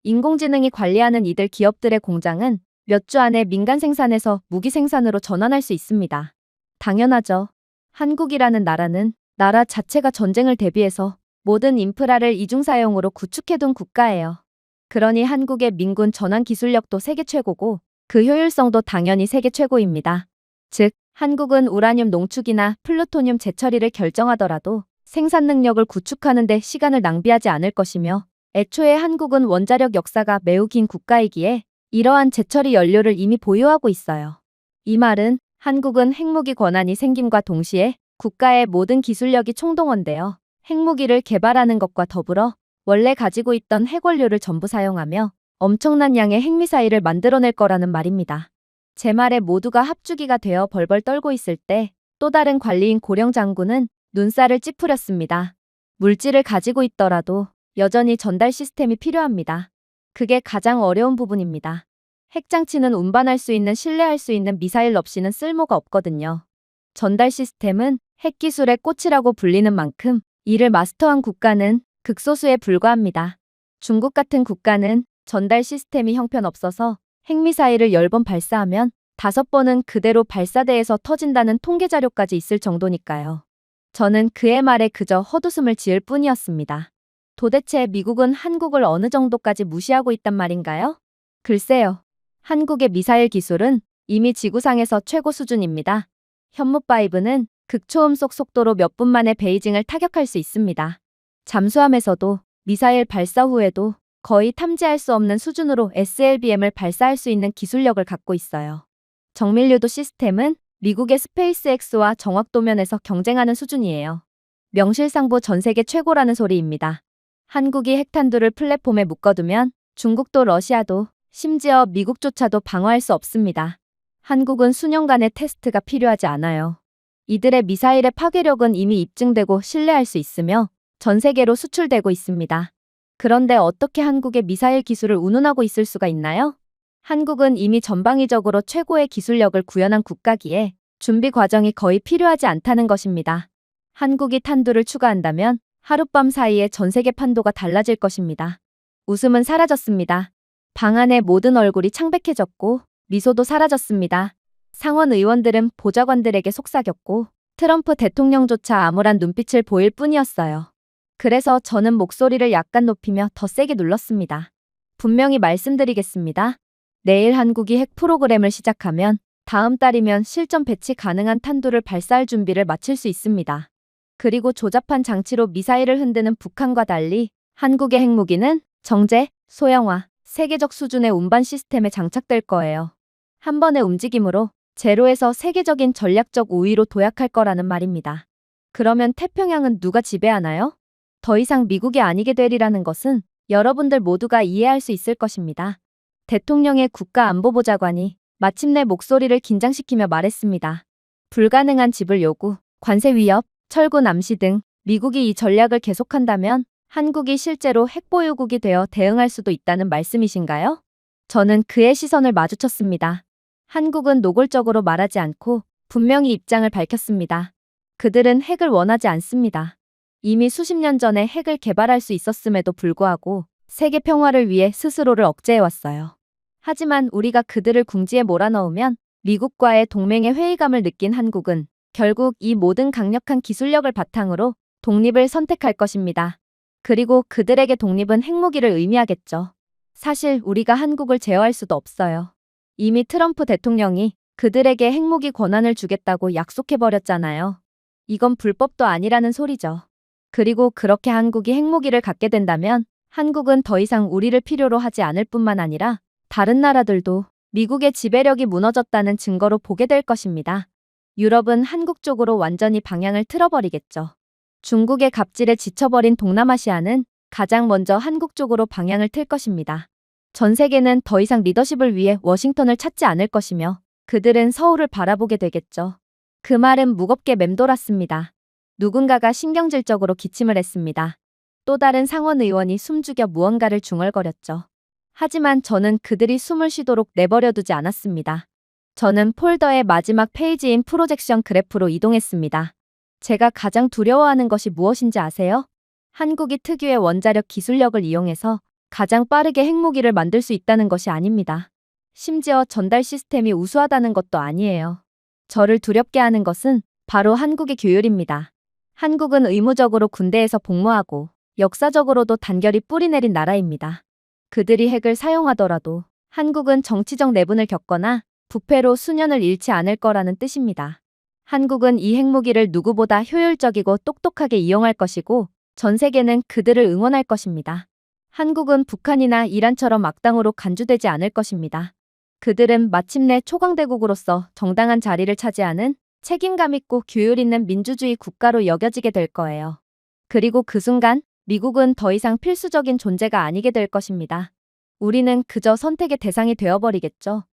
인공지능이 관리하는 이들 기업들의 공장은 몇 주 안에 민간 생산에서 무기 생산으로 전환할 수 있습니다. 당연하죠. 한국이라는 나라는 나라 자체가 전쟁을 대비해서 모든 인프라를 이중사용으로 구축해둔 국가예요. 그러니 한국의 민군 전환 기술력도 세계 최고고 그 효율성도 당연히 세계 최고입니다. 즉, 한국은 우라늄 농축이나 플루토늄 재처리를 결정하더라도 생산 능력을 구축하는 데 시간을 낭비하지 않을 것이며 애초에 한국은 원자력 역사가 매우 긴 국가이기에 이러한 재처리 연료를 이미 보유하고 있어요. 이 말은 한국은 핵무기 권한이 생김과 동시에 국가의 모든 기술력이 총동원되어 핵무기를 개발하는 것과 더불어 원래 가지고 있던 핵원료를 전부 사용하며 엄청난 양의 핵미사일을 만들어낼 거라는 말입니다. 제 말에 모두가 합주기가 되어 벌벌 떨고 있을 때 또 다른 관리인 고령 장군은 눈살을 찌푸렸습니다. 물질을 가지고 있더라도 여전히 전달 시스템이 필요합니다. 그게 가장 어려운 부분입니다. 핵장치는 운반할 수 있는 신뢰할 수 있는 미사일 없이는 쓸모가 없거든요. 전달 시스템은 핵기술의 꽃이라고 불리는 만큼 이를 마스터한 국가는 극소수에 불과합니다. 중국 같은 국가는 전달 시스템이 형편없어서 핵미사일을 10번 발사하면 5번은 그대로 발사대에서 터진다는 통계 자료까지 있을 정도니까요. 저는 그의 말에 그저 헛웃음을 지을 뿐이었습니다. 도대체 미국은 한국을 어느 정도까지 무시하고 있단 말인가요? 글쎄요. 한국의 미사일 기술은 이미 지구상에서 최고 수준입니다. 현무5는 극초음속 속도로 몇 분 만에 베이징을 타격할 수 있습니다. 잠수함에서도 미사일 발사 후에도 거의 탐지할 수 없는 수준으로 SLBM을 발사할 수 있는 기술력을 갖고 있어요. 정밀유도 시스템은 미국의 스페이스X와 정확도면에서 경쟁하는 수준이에요. 명실상부 전 세계 최고라는 소리입니다. 한국이 핵탄두를 플랫폼에 묶어두면 중국도 러시아도 심지어 미국조차도 방어할 수 없습니다. 한국은 수년간의 테스트가 필요하지 않아요. 이들의 미사일의 파괴력은 이미 입증되고 신뢰할 수 있으며 전 세계로 수출되고 있습니다. 그런데 어떻게 한국의 미사일 기술을 운운하고 있을 수가 있나요? 한국은 이미 전방위적으로 최고의 기술력을 구현한 국가기에 준비 과정이 거의 필요하지 않다는 것입니다. 한국이 탄두를 추가한다면 하룻밤 사이에 전 세계 판도가 달라질 것입니다. 웃음은 사라졌습니다. 방 안의 모든 얼굴이 창백해졌고 미소도 사라졌습니다. 상원 의원들은 보좌관들에게 속삭였고 트럼프 대통령조차 암울한 눈빛을 보일 뿐이었어요. 그래서 저는 목소리를 약간 높이며 더 세게 눌렀습니다. 분명히 말씀드리겠습니다. 내일 한국이 핵 프로그램을 시작하면 다음 달이면 실전 배치 가능한 탄두를 발사할 준비를 마칠 수 있습니다. 그리고 조잡한 장치로 미사일을 흔드는 북한과 달리 한국의 핵무기는 정제, 소형화, 세계적 수준의 운반 시스템에 장착될 거예요. 한 번의 움직임으로 제로에서 세계적인 전략적 우위로 도약할 거라는 말입니다. 그러면 태평양은 누가 지배하나요? 더 이상 미국이 아니게 되리라는 것은 여러분들 모두가 이해할 수 있을 것입니다. 대통령의 국가안보보좌관이 마침내 목소리를 긴장시키며 말했습니다. 불가능한 지불 요구, 관세 위협, 철군 암시 등 미국이 이 전략을 계속한다면 한국이 실제로 핵보유국이 되어 대응할 수도 있다는 말씀이신가요? 저는 그의 시선을 마주쳤습니다. 한국은 노골적으로 말하지 않고 분명히 입장을 밝혔습니다. 그들은 핵을 원하지 않습니다. 이미 수십 년 전에 핵을 개발할 수 있었음에도 불구하고 세계 평화를 위해 스스로를 억제해왔어요. 하지만 우리가 그들을 궁지에 몰아넣으면 미국과의 동맹의 회의감을 느낀 한국은 결국 이 모든 강력한 기술력을 바탕으로 독립을 선택할 것입니다. 그리고 그들에게 독립은 핵무기를 의미하겠죠. 사실 우리가 한국을 제어할 수도 없어요. 이미 트럼프 대통령이 그들에게 핵무기 권한을 주겠다고 약속해버렸잖아요. 이건 불법도 아니라는 소리죠. 그리고 그렇게 한국이 핵무기를 갖게 된다면 한국은 더 이상 우리를 필요로 하지 않을 뿐만 아니라 다른 나라들도 미국의 지배력이 무너졌다는 증거로 보게 될 것입니다. 유럽은 한국 쪽으로 완전히 방향을 틀어버리겠죠. 중국의 갑질에 지쳐버린 동남아시아는 가장 먼저 한국 쪽으로 방향을 틀 것입니다. 전 세계는 더 이상 리더십을 위해 워싱턴을 찾지 않을 것이며 그들은 서울을 바라보게 되겠죠. 그 말은 무겁게 맴돌았습니다. 누군가가 신경질적으로 기침을 했습니다. 또 다른 상원 의원이 숨죽여 무언가를 중얼거렸죠. 하지만 저는 그들이 숨을 쉬도록 내버려두지 않았습니다. 저는 폴더의 마지막 페이지인 프로젝션 그래프로 이동했습니다. 제가 가장 두려워하는 것이 무엇인지 아세요? 한국이 특유의 원자력 기술력을 이용해서 가장 빠르게 핵무기를 만들 수 있다는 것이 아닙니다. 심지어 전달 시스템이 우수하다는 것도 아니에요. 저를 두렵게 하는 것은 바로 한국의 규율입니다. 한국은 의무적으로 군대에서 복무하고 역사적으로도 단결이 뿌리내린 나라입니다. 그들이 핵을 사용하더라도 한국은 정치적 내분을 겪거나 부패로 수년을 잃지 않을 거라는 뜻입니다. 한국은 이 핵무기를 누구보다 효율적이고 똑똑하게 이용할 것이고 전 세계는 그들을 응원할 것입니다. 한국은 북한이나 이란처럼 악당으로 간주되지 않을 것입니다. 그들은 마침내 초강대국으로서 정당한 자리를 차지하는 책임감 있고 규율 있는 민주주의 국가로 여겨지게 될 거예요. 그리고 그 순간 미국은 더 이상 필수적인 존재가 아니게 될 것입니다. 우리는 그저 선택의 대상이 되어버리겠죠.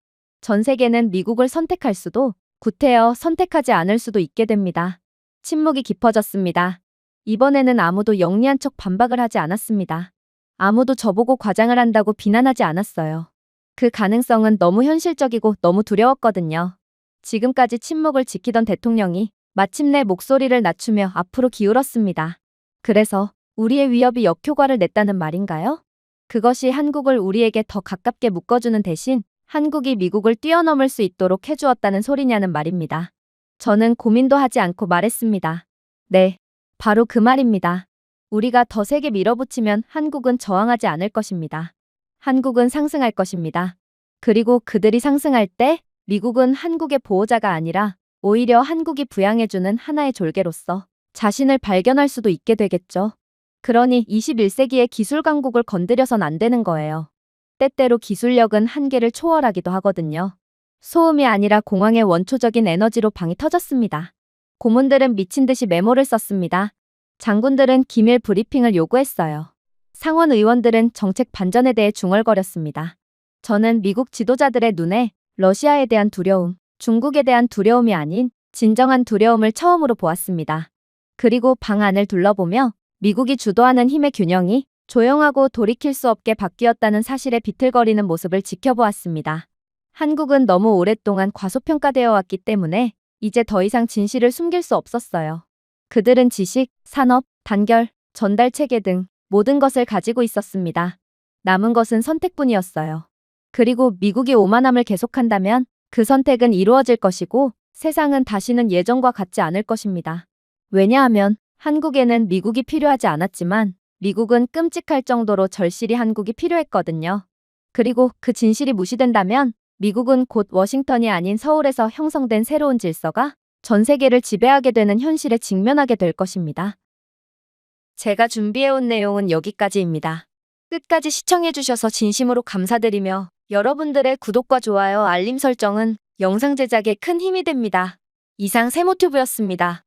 전 세계는 미국을 선택할 수도 구태여 선택하지 않을 수도 있게 됩니다. 침묵이 깊어졌습니다. 이번에는 아무도 영리한 척 반박을 하지 않았습니다. 아무도 저보고 과장을 한다고 비난하지 않았어요. 그 가능성은 너무 현실적이고 너무 두려웠거든요. 지금까지 침묵을 지키던 대통령이 마침내 목소리를 낮추며 앞으로 기울었습니다. 그래서 우리의 위협이 역효과를 냈다는 말인가요? 그것이 한국을 우리에게 더 가깝게 묶어주는 대신 한국이 미국을 뛰어넘을 수 있도록 해주었다는 소리냐는 말입니다. 저는 고민도 하지 않고 말했습니다. 네, 바로 그 말입니다. 우리가 더 세게 밀어붙이면 한국은 저항하지 않을 것입니다. 한국은 상승할 것입니다. 그리고 그들이 상승할 때 미국은 한국의 보호자가 아니라 오히려 한국이 부양해주는 하나의 졸개로서 자신을 발견할 수도 있게 되겠죠. 그러니 21세기의 기술 강국을 건드려선 안 되는 거예요. 때때로 기술력은 한계를 초월하기도 하거든요. 소음이 아니라 공황의 원초적인 에너지로 방이 터졌습니다. 고문들은 미친 듯이 메모를 썼습니다. 장군들은 기밀 브리핑을 요구했어요. 상원 의원들은 정책 반전에 대해 중얼거렸습니다. 저는 미국 지도자들의 눈에 러시아에 대한 두려움, 중국에 대한 두려움이 아닌 진정한 두려움을 처음으로 보았습니다. 그리고 방 안을 둘러보며 미국이 주도하는 힘의 균형이 조용하고 돌이킬 수 없게 바뀌었다는 사실에 비틀거리는 모습을 지켜보았습니다. 한국은 너무 오랫동안 과소평가되어 왔기 때문에 이제 더 이상 진실을 숨길 수 없었어요. 그들은 지식, 산업, 단결, 전달 체계 등 모든 것을 가지고 있었습니다. 남은 것은 선택뿐이었어요. 그리고 미국이 오만함을 계속한다면 그 선택은 이루어질 것이고 세상은 다시는 예전과 같지 않을 것입니다. 왜냐하면 한국에는 미국이 필요하지 않았지만 미국은 끔찍할 정도로 절실히 한국이 필요했거든요. 그리고 그 진실이 무시된다면 미국은 곧 워싱턴이 아닌 서울에서 형성된 새로운 질서가 전 세계를 지배하게 되는 현실에 직면하게 될 것입니다. 제가 준비해온 내용은 여기까지입니다. 끝까지 시청해주셔서 진심으로 감사드리며 여러분들의 구독과 좋아요, 알림 설정은 영상 제작에 큰 힘이 됩니다. 이상 세모튜브였습니다.